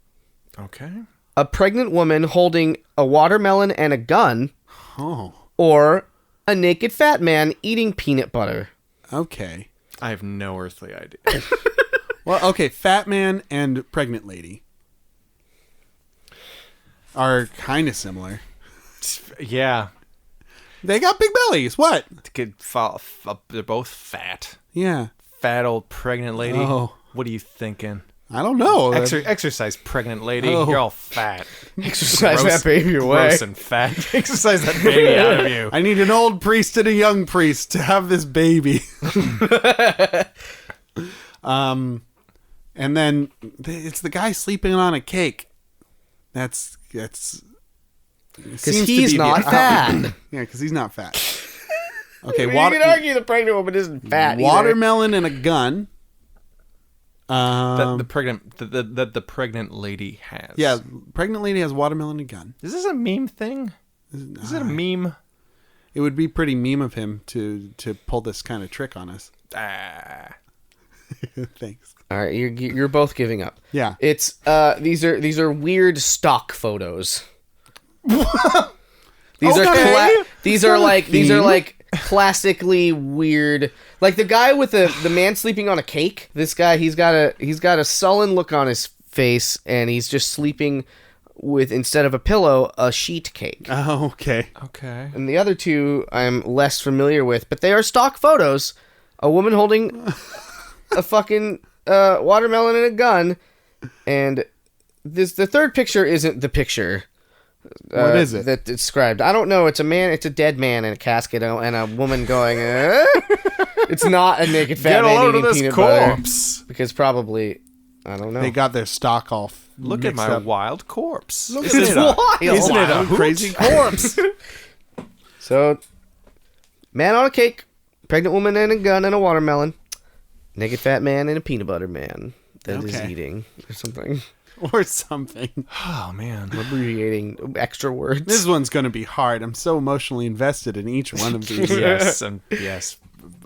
Okay. A pregnant woman holding a watermelon and a gun. Oh, Or a naked fat man eating peanut butter. okay. I have no earthly idea. Well, okay. Fat man and pregnant lady are kind of similar. Yeah. They got big bellies. What? They're both fat. Yeah. Fat old pregnant lady. Oh. What are you thinking? I don't know. Exercise, pregnant lady. Oh. You're all fat. Exercise that baby away. Gross and fat. Exercise that baby out of you. I need an old priest and a young priest to have this baby. And then it's the guy sleeping on a cake. That's because he's not fat. Yeah, because he's not fat. Okay, You can argue the pregnant woman isn't fat. Watermelon and a gun. That the pregnant lady has. Yeah, pregnant lady has watermelon and a gun. Is this a meme thing? Is it a meme? It would be pretty meme of him to pull this kind of trick on us. Thanks. All right, you're both giving up. Yeah. It's these are weird stock photos. These are like classically weird. Like the guy with the man sleeping on a cake. This guy, he's got a sullen look on his face, and he's just sleeping with, instead of a pillow, a sheet cake. Oh, okay. Okay. And the other two I'm less familiar with, but they are stock photos. A woman holding a fucking watermelon and a gun, and the third picture isn't the picture. What is it? That described? I don't know. It's a dead man in a casket and a woman going. It's not a naked fat man eating peanut corpse. butter. Because probably, I don't know. They got their stock all Look at my wild corpse. Isn't it wild? Isn't it a crazy corpse? So, man on a cake, pregnant woman and a gun and a watermelon, naked fat man and a peanut butter man that is eating or something. Or something. Oh man, abbreviating extra words. This one's going to be hard. I'm so emotionally invested in each one of these. yes.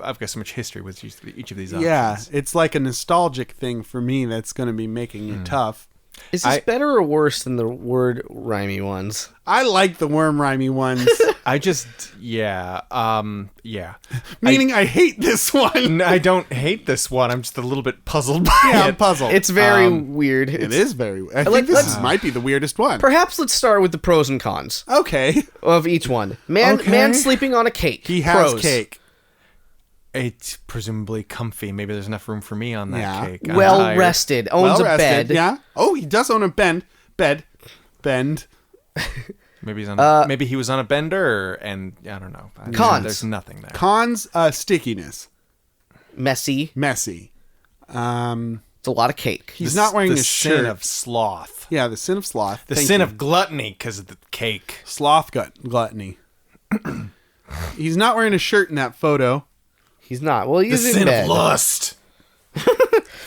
I've got so much history with each of these options. Yeah, it's like a nostalgic thing for me that's going to be making it tough. Is this better or worse than the word rhymey ones? I like the worm rhymey ones. Meaning I hate this one. No, I don't hate this one. I'm just a little bit puzzled by it. I'm puzzled. It's very weird. It is very weird. I think this might be the weirdest one. Perhaps let's start with the pros and cons Okay. of each one. Man sleeping on a cake. He has Pros. cake. It's presumably comfy. Maybe there's enough room for me on that cake. I'm Well tired. rested. Owns a bed. Yeah. Oh, he does own a bed. Bend. Maybe he's on. Maybe he was on a bender, and I don't know. Cons. There's nothing there. Cons, stickiness. Messy. Messy. It's a lot of cake. He's not wearing the a shirt. sin of sloth. Yeah, the sin of sloth. The sin of gluttony because of the cake. Sloth gluttony. He's not wearing a shirt in that photo. He's not. Well, The he's in sin bed. of lust.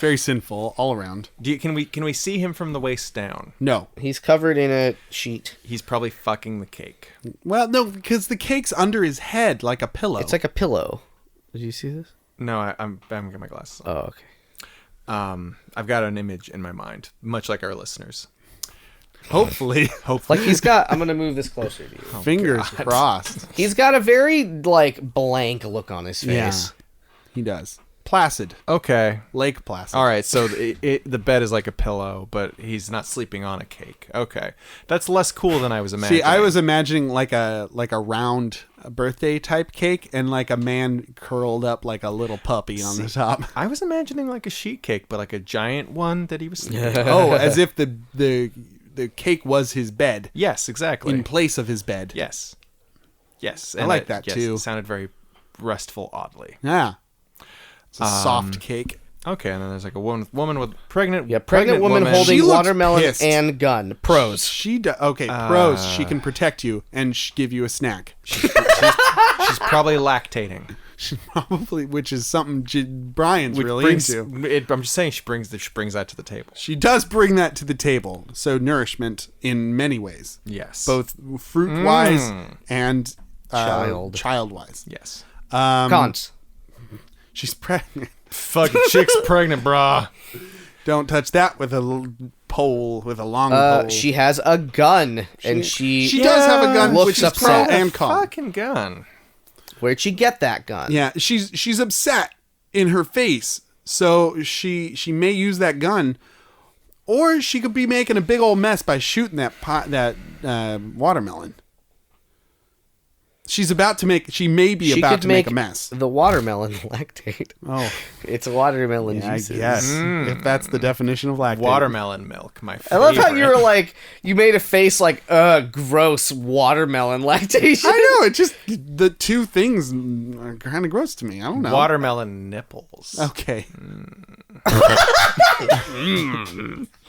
Very sinful all around. Can we see him from the waist down? No. He's covered in a sheet. He's probably fucking the cake. Well, no, because the cake's under his head like a pillow. It's like a pillow. Did you see this? No, I'm getting my glasses on. Oh, okay. I've got an image in my mind, much like our listeners. Hopefully. Like he's got. I'm gonna move this closer to you. Fingers crossed. He's got a very like blank look on his face. Yeah, he does. Placid. Okay. Lake Placid. All right, so the bed is like a pillow, but he's not sleeping on a cake. Okay. That's less cool than I was imagining. See, I was imagining like a round birthday type cake and like a man curled up like a little puppy on the top. I was imagining like a sheet cake, but like a giant one that he was sleeping on. Oh, as if the cake was his bed. Yes, exactly. In place of his bed. Yes. Yes. I like that too. It sounded very restful, oddly. Yeah. It's a soft cake. Okay, and then there's like a woman with pregnant woman holding She looks watermelon pissed. and gun. Pros. Pros. She can protect you and give you a snack. She's probably lactating. She probably, which is something Brian's Which really brings, into. I'm just saying she brings that to the table. She does bring that to the table. So nourishment in many ways. Yes. Both fruit-wise and child-wise. Yes. Cons. She's pregnant. Fucking chick's pregnant, brah. Don't touch that with a pole, with a long pole. She has a gun, and she does have a gun, looks which is upset. pro and con. Fucking gun. Where'd she get that gun? Yeah, she's upset in her face, so she may use that gun, or she could be making a big old mess by shooting that watermelon. She may be about to make a mess. The watermelon lactate. Oh, It's watermelon I juices. guess if that's the definition of lactate. Watermelon milk, my I favorite. love how you were like, you made a face like, gross watermelon lactation. I know, it just, the two things are kind of gross to me. I don't know. Watermelon nipples. Okay.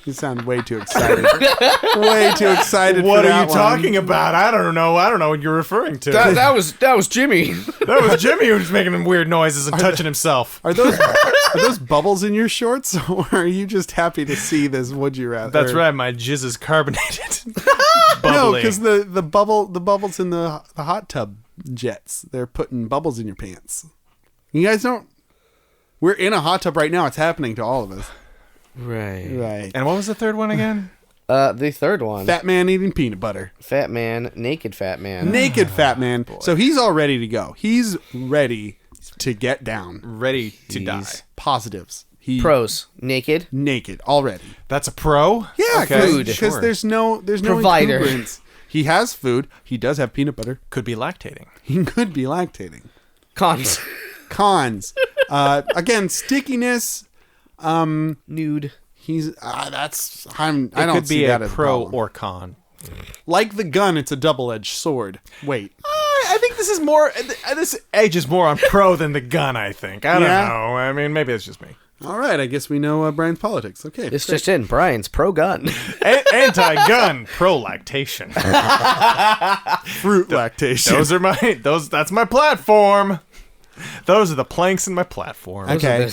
You sound way too excited. Way too excited. What for are that you talking about? I don't know what you're referring to. That was Jimmy. That was Jimmy who was making weird noises and touching himself. Are those bubbles in your shorts, or are you just happy to see this? Would you rather? That's right. My jizz is carbonated. No, Bubbly. because the bubbles in the hot tub jets, they're putting bubbles in your pants. You guys don't. We're in a hot tub right now. It's happening to all of us. Right. And what was the third one again? The third one. Fat man eating peanut butter. Fat man, naked fat man. Naked fat man. So he's all ready to go. He's ready to get down. Ready to die. Positives. Pros. Naked. Already. That's a pro? Yeah, Okay. Food. because Sure. there's no Provider. encumbrance. He has food. He does have peanut butter. Could be lactating. He could be lactating. Cons. Cons. Again, stickiness. Nude. He's I don't Could see be that a as a pro problem. or con. Like the gun, it's a double-edged sword. Wait. I think this is more. This edges more on pro than the gun. I think. I don't Yeah? know. I mean, maybe it's just me. All right, I guess we know Brian's politics. Okay. This just in. Brian's pro-gun. Anti-gun, pro-lactation. fruit lactation. That's my platform. Those are the planks in my platform. Okay.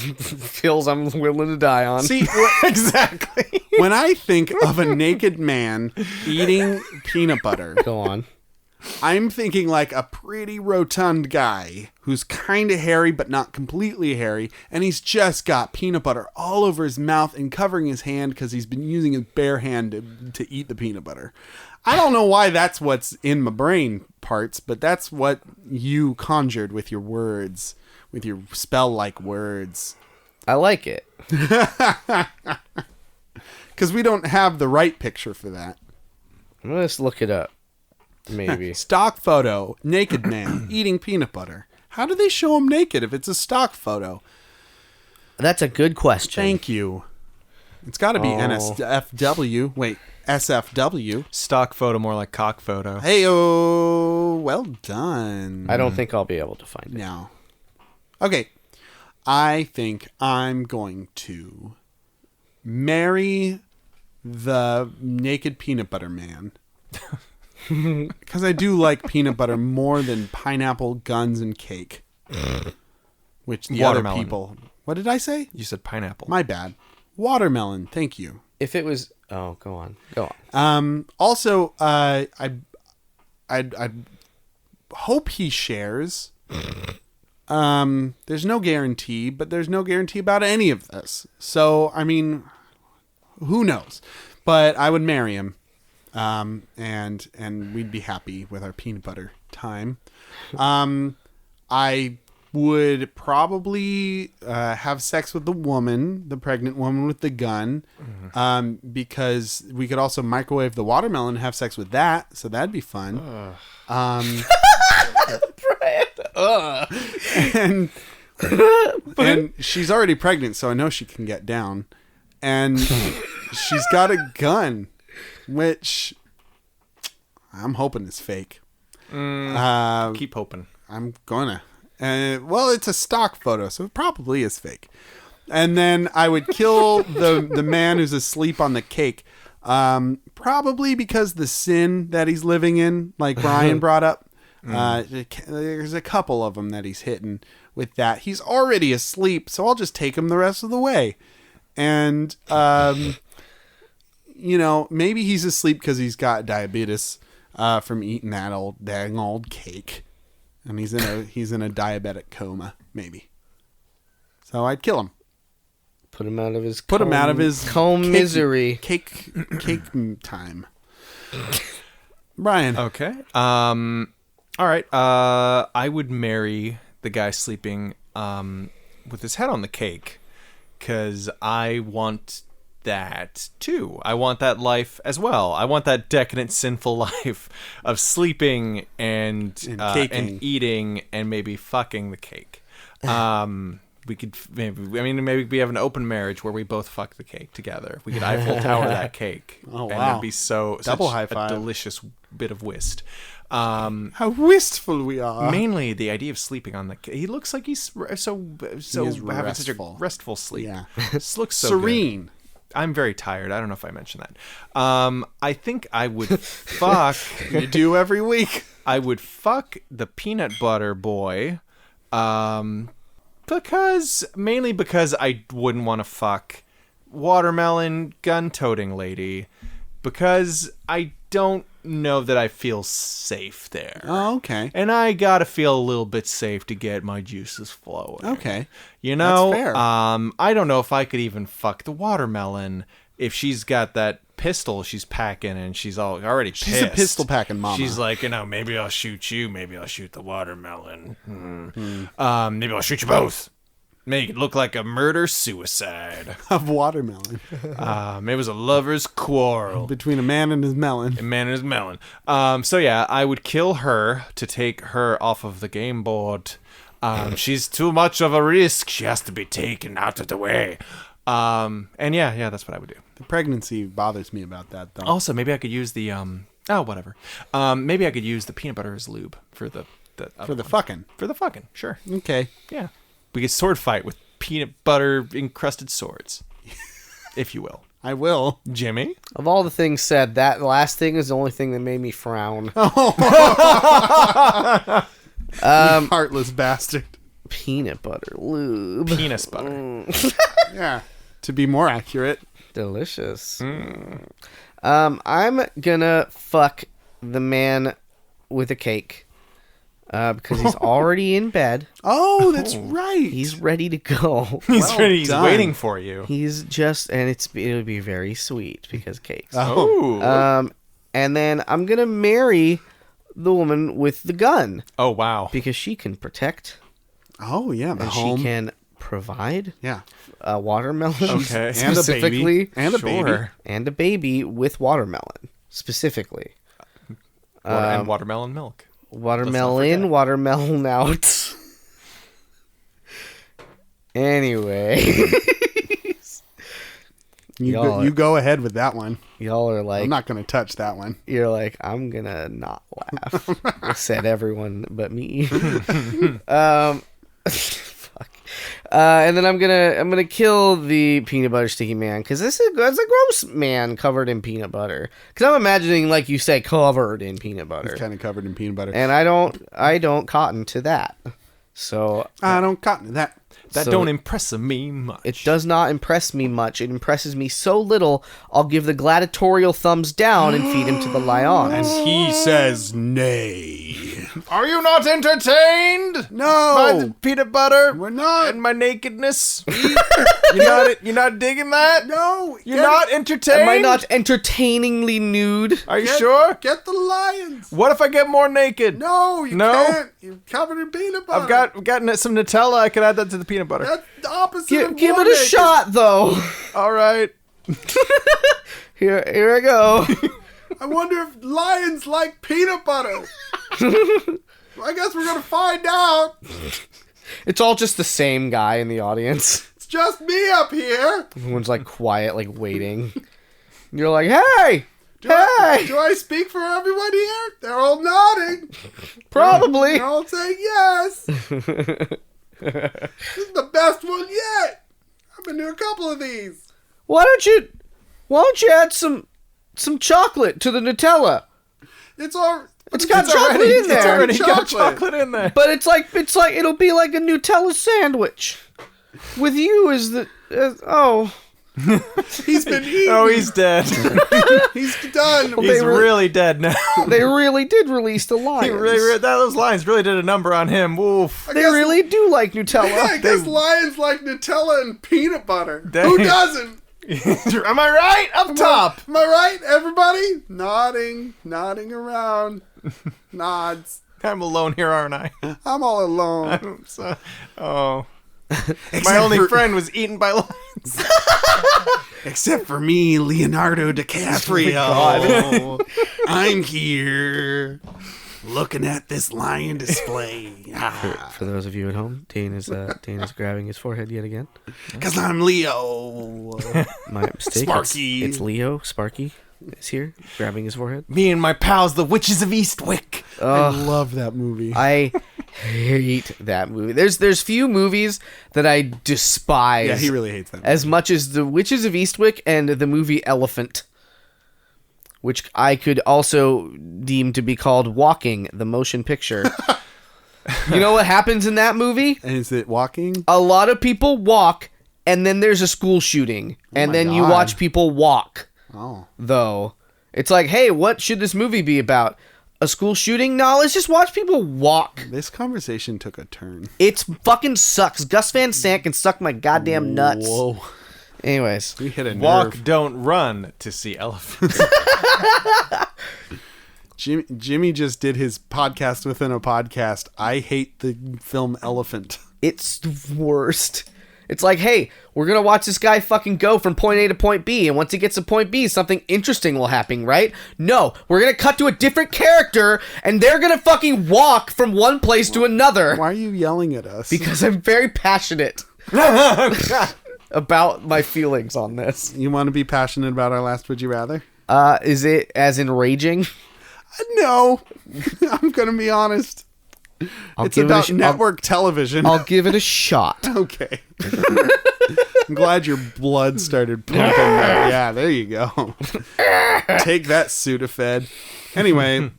Hills I'm willing to die on. See, Exactly. when I think of a naked man eating peanut butter, Go on. I'm thinking like a pretty rotund guy who's kind of hairy but not completely hairy, and he's just got peanut butter all over his mouth and covering his hand because he's been using his bare hand to eat the peanut butter. I don't know why that's what's in my brain parts, but that's what you conjured with your words, with your spell-like words. I like it. Because we don't have the right picture for that. Let's look it up. Maybe. Stock photo, naked man eating peanut butter. How do they show him naked if it's a stock photo? That's a good question. Thank you. It's got to be NSFW. Wait, SFW. Stock photo, more like cock photo. Hey-oh. Well done. I don't think I'll be able to find it. No. Okay. I think I'm going to marry the naked peanut butter man. Because I do like peanut butter more than pineapple, guns, and cake. Which the other Watermelon. people... What did I say? You said pineapple. My bad. Watermelon. Thank you. If it was... Oh, go on. Go on. Also, I hope he shares. There's no guarantee, but there's no guarantee about any of this. So, I mean, who knows? But I would marry him. And we'd be happy with our peanut butter time. I would probably have sex with the woman, the pregnant woman with the gun, because we could also microwave the watermelon and have sex with that, so that'd be fun. And she's already pregnant, so I know she can get down, and she's got a gun, which I'm hoping is fake. Keep hoping. I'm gonna. Well, it's a stock photo, so it probably is fake. And then I would kill the man who's asleep on the cake. Probably because the sin that he's living in, like Brian brought up. There's a couple of them that he's hitting with that. He's already asleep, so I'll just take him the rest of the way. And, maybe he's asleep because he's got diabetes from eating that dang old cake. And he's in a diabetic coma, maybe. So I'd kill him. Put him out of his cake, misery. Cake time. Brian. Okay. All right. I would marry the guy sleeping with his head on the cake because I want that too. I want that life as well. I want that decadent, sinful life of sleeping and eating and maybe fucking the cake. We could maybe we have an open marriage where we both fuck the cake together. We could Eiffel Tower that cake. Oh, wow. And it'd be Double high five. A delicious bit of whist. How wistful we are. Mainly the idea of sleeping on the cake. He looks like he's so having restful. such a restful sleep. Yeah. This looks so serene. Good. I'm very tired. I don't know if I mentioned that. I think I would fuck. You do every week. I would fuck the peanut butter boy. Mainly because I wouldn't want to fuck watermelon gun-toting lady because I don't know that I feel safe there. Oh, okay. And I gotta feel a little bit safe to get my juices flowing. Okay. That's fair. I don't know if I could even fuck the watermelon if she's got that pistol she's packing and she's already pissed. She's a pistol packing mama. She's like, maybe I'll shoot you, maybe I'll shoot the watermelon. Maybe I'll shoot you both. Make it look like a murder-suicide. Of watermelon. It was a lover's quarrel. Between a man and his melon. A man and his melon. So yeah, I would kill her to take her off of the game board. She's too much of a risk. She has to be taken out of the way. And yeah, that's what I would do. The pregnancy bothers me about that, though. Also, maybe I could use the whatever. Maybe I could use the peanut butter as lube for the fucking. For the fucking, sure. Okay. Yeah. We could sword fight with peanut butter encrusted swords, if you will. I will. Jimmy? Of all the things said, that last thing is the only thing that made me frown. Heartless bastard. Peanut butter lube. Penis butter. Yeah. To be more accurate. Delicious. I'm gonna fuck the man with a cake. Because he's already in bed. Oh, that's right. He's ready to go. He's ready. He's waiting for you. He's just, and it'll be very sweet because cakes. Oh. And then I'm gonna marry the woman with the gun. Oh wow. Because she can protect. Oh yeah, the and home. she can provide. Yeah. A watermelon. Okay. Specifically. And a baby. And a baby with watermelon. Specifically. And watermelon milk. Watermelon in, watermelon out. Anyway. You go ahead with that one. Y'all are like... I'm not going to touch that one. You're like, I'm going to not laugh. Said everyone but me. Fuck. And then I'm gonna kill the peanut butter sticky man because that's a gross man covered in peanut butter. Because I'm imagining, like you say, covered in peanut butter. It's kind of covered in peanut butter, and I don't cotton to that. So I don't cotton to that. That don't impress me much. It does not impress me much. It impresses me so little, I'll give the gladiatorial thumbs down and feed him to the lions. And he says nay. Are you not entertained? No. By the peanut butter? We're not. And my nakedness? You're not digging that? No. You're not entertained? Am I not entertainingly nude? Are you sure? Get the lions. What if I get more naked? No, you can't. You're covered in peanut butter. I've got some Nutella. I can add that to the peanut butter. That's the opposite of Give more it a naked. shot, though. All right. Here I go. I wonder if lions like peanut butter. I guess we're gonna find out. It's all just the same guy in the audience. It's just me up here. Everyone's like quiet, like waiting. You're like, hey! Do I speak for everyone here? They're all nodding. Probably. They're all saying yes. This is the best one yet. I've been to a couple of these. Why don't you add some chocolate to the Nutella? It's got chocolate in there. It's already got chocolate in there. But it's like it'll be like a Nutella sandwich. With you as the he's been eaten. Oh, he's dead. He's done. He's really dead now. They really did release the lions. Those lines really did a number on him. Oof. They really do like Nutella. Yeah, I guess lions like Nutella and peanut butter. Who doesn't? Am I right? Up top. Am I right? Everybody nodding around. Nods. I'm alone here, aren't I? I'm all alone. My only friend was eaten by lions. Except for me, Leonardo DiCaprio. Oh I'm here looking at this lion display. For those of you at home, Dane is grabbing his forehead yet again. Because I'm Leo. My mistake. Sparky. It's Leo. Sparky is here, grabbing his forehead. Me and my pals, the Witches of Eastwick. I love that movie. I hate that movie. There's few movies that I despise. Yeah, he really hates that movie. As much as the Witches of Eastwick and the movie Elephant, which I could also deem to be called Walking, the motion picture. You know what happens in that movie? And is it walking? A lot of people walk, and then there's a school shooting, and then you God. watch people walk. Oh. Though it's like, hey, what should this movie be about? A school shooting? No, let's just watch people walk. This conversation took a turn. It's fucking sucks. Gus Van Sant can suck my goddamn nuts. Whoa. Anyways. We hit a Walk, nerve. don't run to see elephants. Jimmy just did his podcast within a podcast. I hate the film Elephant. It's the worst. It's like, hey, we're going to watch this guy fucking go from point A to point B, and once he gets to point B, something interesting will happen, right? No, we're going to cut to a different character, and they're going to fucking walk from one place to another. Why are you yelling at us? Because I'm very passionate about my feelings on this. You want to be passionate about our last Would You Rather? Is it as enraging? No. I'm going to be honest. It's about network television. I'll give it a shot. Okay. I'm glad your blood started pumping. Yeah, there you go. Take that, Sudafed. Anyway.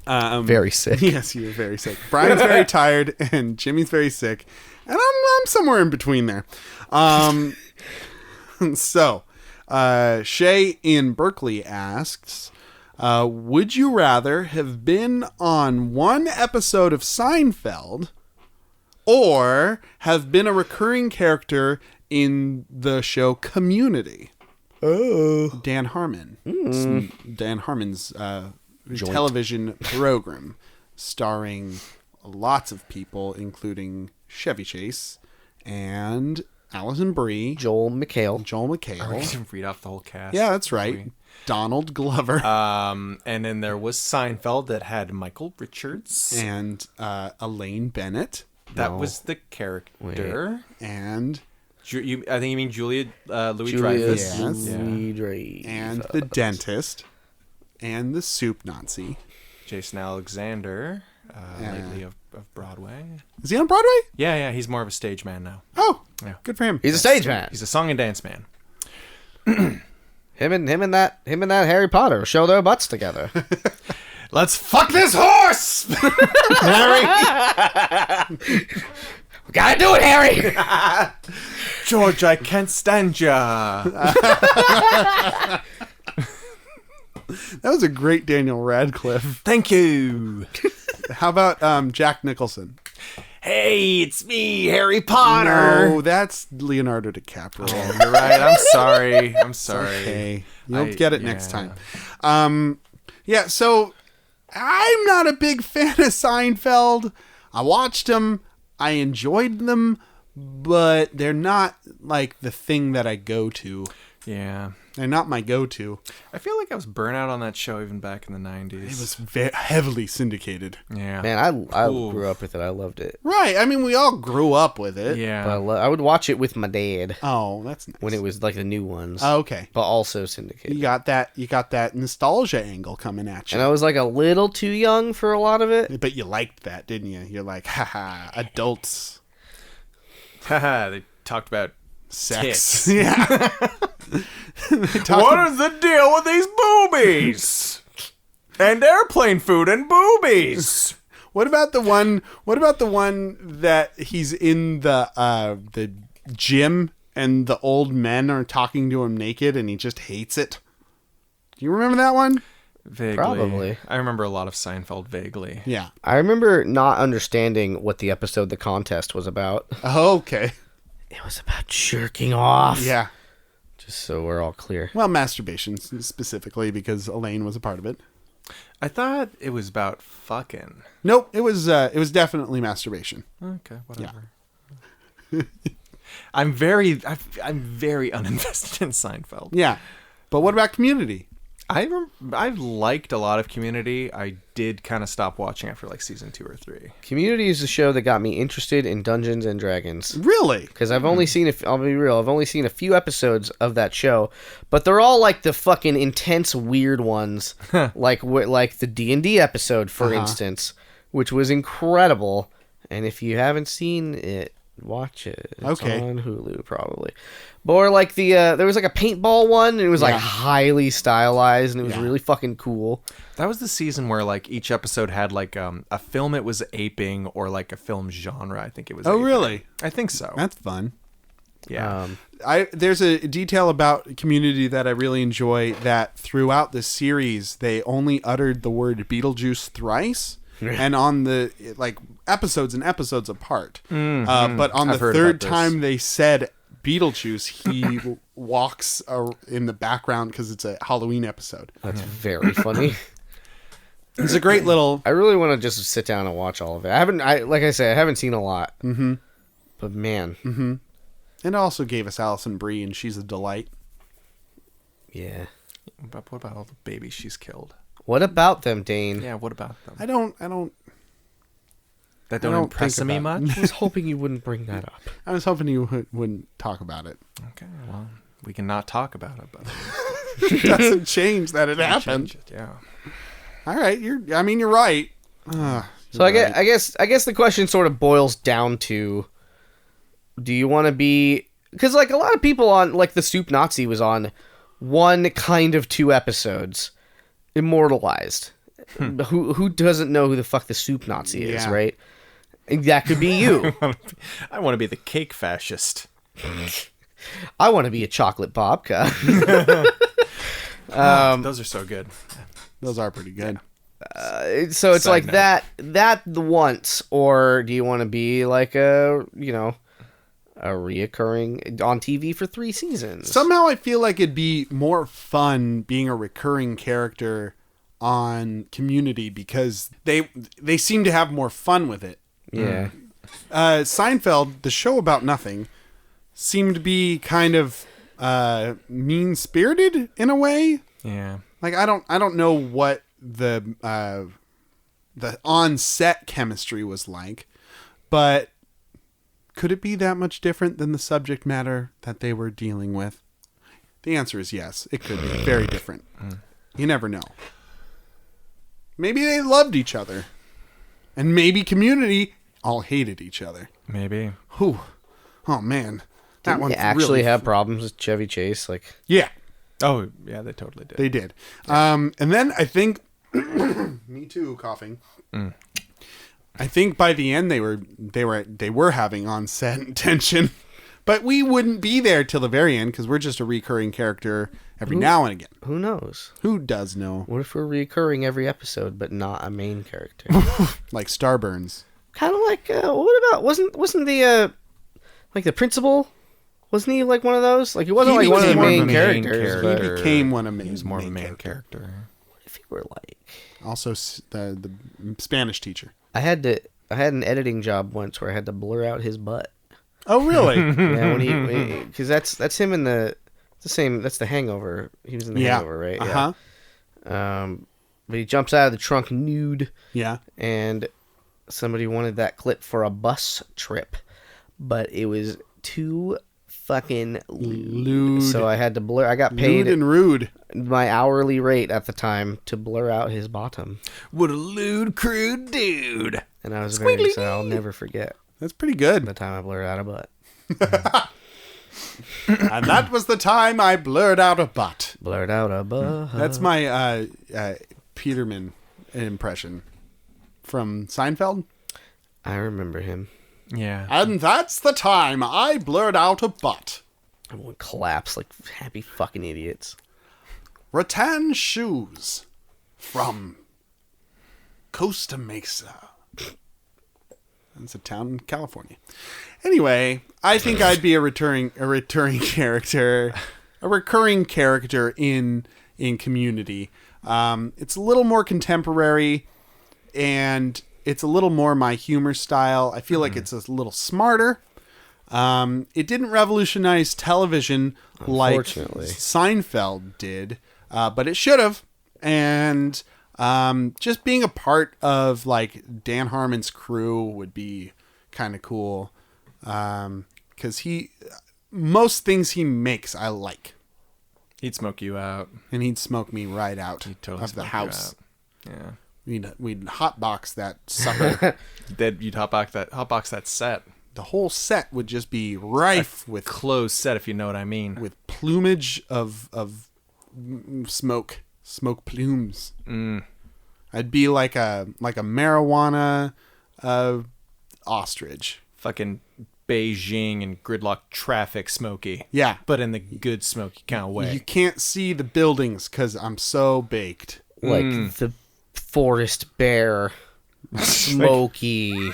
Very sick. Yes, you're very sick. Brian's very tired, and Jimmy's very sick. And I'm somewhere in between there. So, Shay in Berkeley asks... would you rather have been on one episode of Seinfeld or have been a recurring character in the show Community? Oh. Dan Harmon. Dan Harmon's television program starring lots of people, including Chevy Chase and Alison Brie. Joel McHale. I can read off the whole cast. Yeah, that's right. Donald Glover. And then there was Seinfeld that had Michael Richards. And Elaine Bennett. That was the character. Wait. And... I think you mean Julia Louis-Dreyfus. Yes. Louis-Dreyfus. And the dentist. And the soup Nazi. Jason Alexander, lately of Broadway. Is he on Broadway? Yeah, he's more of a stage man now. Oh, yeah. Good for him. He's a stage man. He's a song and dance man. Him and that Harry Potter show their butts together. Let's fuck this horse, Harry. We gotta do it, Harry. George, I can't stand ya. That was a great Daniel Radcliffe. Thank you. How about Jack Nicholson? Hey, it's me, Harry Potter. No, that's Leonardo DiCaprio. Oh, you're right. I'm sorry. Okay. You'll get it next time. Yeah, so I'm not a big fan of Seinfeld. I watched them. I enjoyed them, but they're not like the thing that I go to. Yeah. They're not my go-to. I feel like I was burnt out on that show even back in the 90s. It was heavily syndicated. Yeah. Man, I grew up with it. I loved it. Right. I mean, we all grew up with it. Yeah. But I would watch it with my dad. Oh, that's nice. When it was like the new ones. Oh, okay. But also syndicated. You got that nostalgia angle coming at you. And I was like a little too young for a lot of it. But you liked that, didn't you? You're like, haha, adults. Haha, they talked about Sex. Tits. Yeah. What is the deal with these boobies? And airplane food and boobies. What about the one that he's in the gym and the old men are talking to him naked and he just hates it? Do you remember that one? Vaguely. Probably. I remember a lot of Seinfeld vaguely. Yeah. I remember not understanding what the episode The Contest was about. Oh, okay. It was about jerking off. Yeah. Just so we're all clear. Well, masturbation specifically because Elaine was a part of it. I thought it was about fucking. Nope, it was definitely masturbation. Okay, whatever. Yeah. I'm very uninvested in Seinfeld. Yeah. But what about Community? I liked a lot of Community. I did kind of stop watching after like season 2 or 3. Community is the show that got me interested in Dungeons and Dragons. Really? Because I've only seen, I'll be real, I've only seen a few episodes of that show, but they're all like the fucking intense, weird ones, like the D&D episode, for instance, which was incredible. And if you haven't seen it, watch it. It's on Hulu, probably. But or like there was like a paintball one, and it was like highly stylized, and it was really fucking cool. That was the season where like each episode had like a film it was aping or like a film genre. I think it was. Oh, aping. really? I think so. That's fun. Yeah. There's a detail about Community that I really enjoy, that throughout the series they only uttered the word Beetlejuice thrice. And on the like episodes and episodes apart. But on the third time they said Beetlejuice, he walks in the background because it's a Halloween episode. That's very funny. It's a great little. I really want to just sit down and watch all of it. Like I said, I haven't seen a lot. Mm-hmm. But man. Mm-hmm. And it also gave us Alison Brie, and she's a delight. Yeah. But what about all the babies she's killed? What about them, Dane? Yeah, what about them? I don't. That don't impress me much. I was hoping you wouldn't bring that up. I was hoping you wouldn't talk about it. Okay, well, we can not talk about it, but It doesn't change that it happened. Yeah. All right, you're right. So I guess the question sort of boils down to: do you want to be? Because like a lot of people on like the Soup Nazi was on one kind of 2 episodes, immortalized. Who doesn't know who the fuck the Soup Nazi is, right? That could be you. I want to be the cake fascist. I want to be a chocolate babka. Um, Those are so good. Those are pretty good. So it's Side like note. that the once, or do you want to be like a reoccurring on TV for 3 seasons? Somehow I feel like it'd be more fun being a recurring character on Community because they seem to have more fun with it. Yeah. Seinfeld, the show about nothing, seemed to be kind of mean-spirited in a way. Yeah. Like I don't know what the on-set chemistry was like, but could it be that much different than the subject matter that they were dealing with? The answer is yes. It could be very different. You never know. Maybe they loved each other. And maybe Community all hated each other. Maybe. Whew. Oh, man. That one actually have problems with Chevy Chase. Like, yeah. Oh, yeah, they totally did. They did. And then I think... me too, coughing. I think by the end they were having on-set tension. But we wouldn't be there till the very end because we're just a recurring character every now and again. who knows? Who does know? What if we're recurring every episode but not a main character? Like Starburns. Kind of like what about wasn't the like the principal? Wasn't he like one of those? Like he wasn't like one of the main characters. He became one of He was more of a main character. What if he were like Also the Spanish teacher. I had an editing job once where I had to blur out his butt. Oh really? Yeah, when because that's him in the same. That's the Hangover. He was in the Hangover, right? Uh-huh. Yeah. But he jumps out of the trunk nude. Yeah. And somebody wanted that clip for a bus trip, but it was too fucking lewd. So I had to blur. I got paid Lewd and rude. my hourly rate at the time to blur out his bottom. What a lewd, crude dude. And I was very sad. I'll never forget That's pretty good. the time I blurred out a butt. And that was the time I blurred out a butt. Blurred out a butt. That's my Peterman impression from Seinfeld. I remember him. Yeah. And that's the time I blurred out a butt. Everyone claps like happy fucking idiots. Rattan shoes from Costa Mesa. That's a town in California. Anyway, I think I'd be a recurring character in Community. It's a little more contemporary, and it's a little more my humor style. I feel like it's a little smarter. It didn't revolutionize television like Seinfeld did, but it should have. And just being a part of like Dan Harmon's crew would be kind of cool. Because most things he makes I like. He'd smoke you out. And he'd smoke me right out of the house. Yeah. We'd hotbox that sucker. You'd hotbox that set. The whole set would just be rife with closed set, if you know what I mean. With plumage of smoke plumes. I'd be like a marijuana ostrich. Fucking Beijing and gridlock traffic smoky. Yeah. But in the good smoky kind of way. You can't see the buildings because I'm so baked. Like the forest bear. Smoky.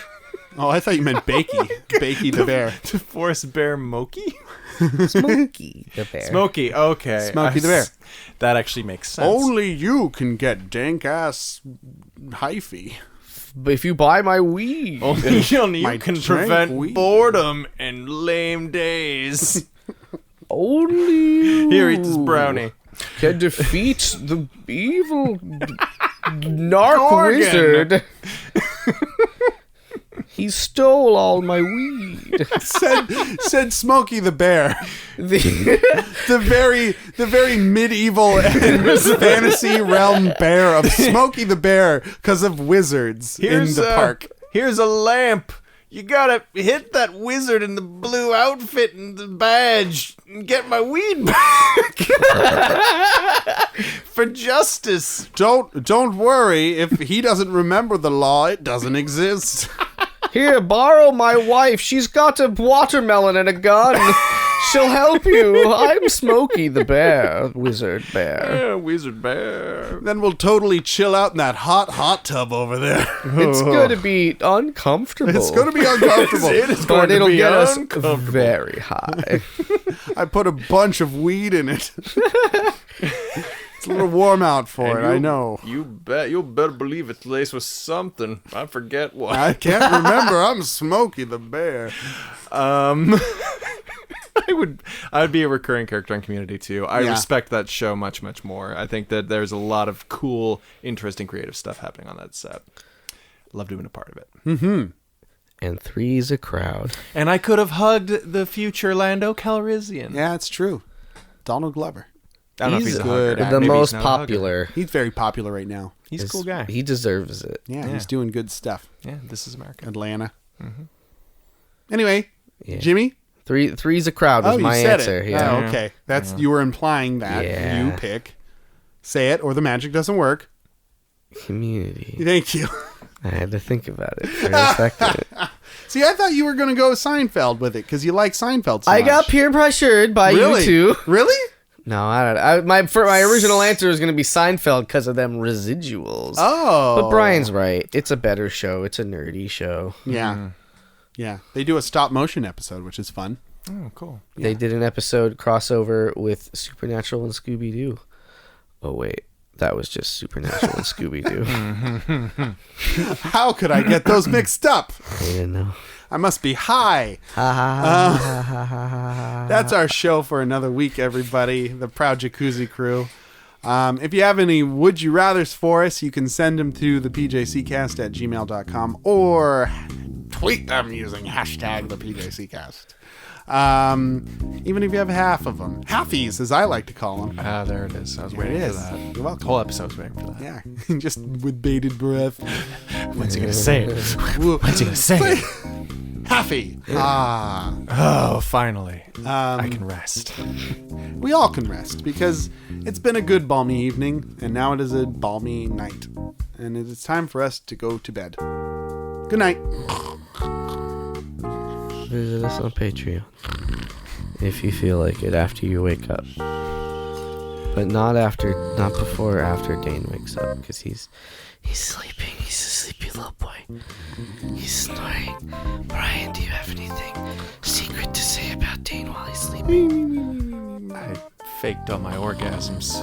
Oh, I thought you meant Bakey. Bakey the bear. The forest bear Moki? Smokey the bear. Smoky, okay. Smokey the bear. That actually makes sense. Only you can get dank-ass hyphy. If you buy my weed. Only you can prevent weed. Boredom and lame days. Only Here, eat this brownie. Can defeat the evil narc wizard. He stole all my weed. Said Smokey the Bear. The very medieval and fantasy realm bear of Smokey the Bear because of wizards in the park. Here's a lamp. You gotta hit that wizard in the blue outfit and the badge and get my weed back. For justice. Don't worry. If he doesn't remember the law, it doesn't exist. Here, borrow my wife. She's got a watermelon and a gun. She'll help you. I'm Smokey the Bear, Wizard Bear. Yeah, Wizard Bear. Then we'll totally chill out in that hot tub over there. It's going to be uncomfortable. It's going to be uncomfortable. It is going But it'll to be get us uncomfortable. very high. I put a bunch of weed in it. It's a little warm out for it, I know. You better believe it's laced with something. I forget what. I can't remember. I'm Smokey the Bear. I'd be a recurring character on Community too. I respect that show much, much more. I think that there's a lot of cool, interesting, creative stuff happening on that set. Love doing a part of it. Mm-hmm. And three's a crowd. And I could have hugged the future Lando Calrissian. Yeah, it's true. Donald Glover. I don't know if He's he's a good. hugger. The Maybe most he's not a hugger. popular. He's very popular right now. He's a cool guy. He deserves it. Yeah, Yeah. he's doing good stuff. Yeah, this is America. Atlanta. Anyway, Yeah. Jimmy? Three's a crowd was you my said answer. it. Yeah. Oh, okay. You were implying that. Yeah. You pick. Say it or the magic doesn't work. Community. Thank you. I had to think about it for a second. See, I thought you were going to go Seinfeld with it because you like Seinfeld so I much. got peer pressured by Really? you two. Really? No, I don't. My original answer was going to be Seinfeld because of them residuals. Oh. But Brian's right. It's a better show. It's a nerdy show. Yeah. Yeah. They do a stop motion episode, which is fun. Oh, cool. They did an episode crossover with Supernatural and Scooby-Doo. Oh, wait. That was just Supernatural and Scooby-Doo. How could I get those mixed up? I didn't know. I must be high. That's our show for another week, everybody. The Proud Jacuzzi crew. If you have any would you rathers for us, you can send them to the pjccast@gmail.com or tweet them using hashtag the pjccast. Even if you have half of them. Halfies, as I like to call them. Ah, there it is. I was There waiting it for is. that. You're welcome. The whole episode was waiting for that. Yeah, just with bated breath. When's he going to say it? When's he going to say it? coffee. Oh, finally. I can rest. We all can rest because it's been a good balmy evening, and now it is a balmy night. And it is time for us to go to bed. Good night. Visit us on Patreon if you feel like it after you wake up. But not before or after Dane wakes up, because he's sleeping. He's a sleepy little boy. He's snoring. Brian, do you have anything secret to say about Dane while he's sleeping? I faked all my orgasms.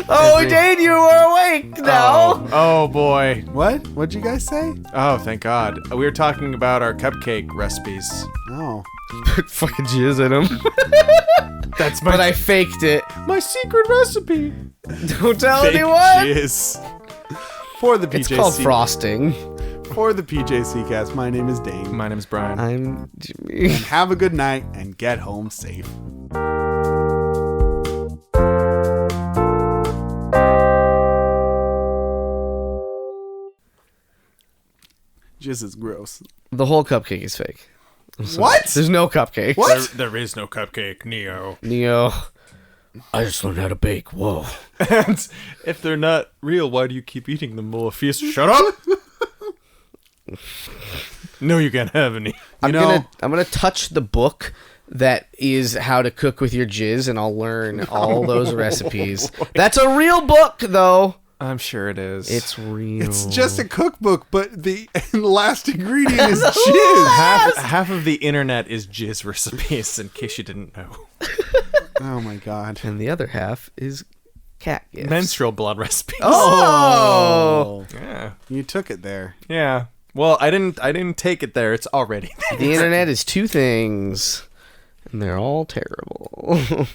Oh, Dane, you are awake now. Oh boy. What? What'd you guys say? Oh, thank God. We were talking about our cupcake recipes. Oh. Put fucking jizz in him. That's my But I faked it. my secret recipe. Don't tell Fake anyone. jizz. For the PJC. It's called frosting. For the PJC cast, my name is Dane. My name's Brian. I'm Jimmy. And have a good night and get home safe. Jizz is gross. The whole cupcake is fake. What? There's no cupcake. What? There is no cupcake, Neo. Neo. I just learned how to bake. Whoa. And if they're not real, why do you keep eating them, Morpheus? Shut up! No, you can't have any. I'm gonna touch the book that is how to cook with your jizz, and I'll learn all those recipes. That's a real book, though. I'm sure it is. It's real. It's just a cookbook, but the last ingredient is jizz. half of the internet is jizz recipes, in case you didn't know. Oh my god. And the other half is cat gifts. Menstrual blood recipes. Oh! Yeah. You took it there. Yeah. Well, I didn't take it there. It's already there. The internet is two things, and they're all terrible.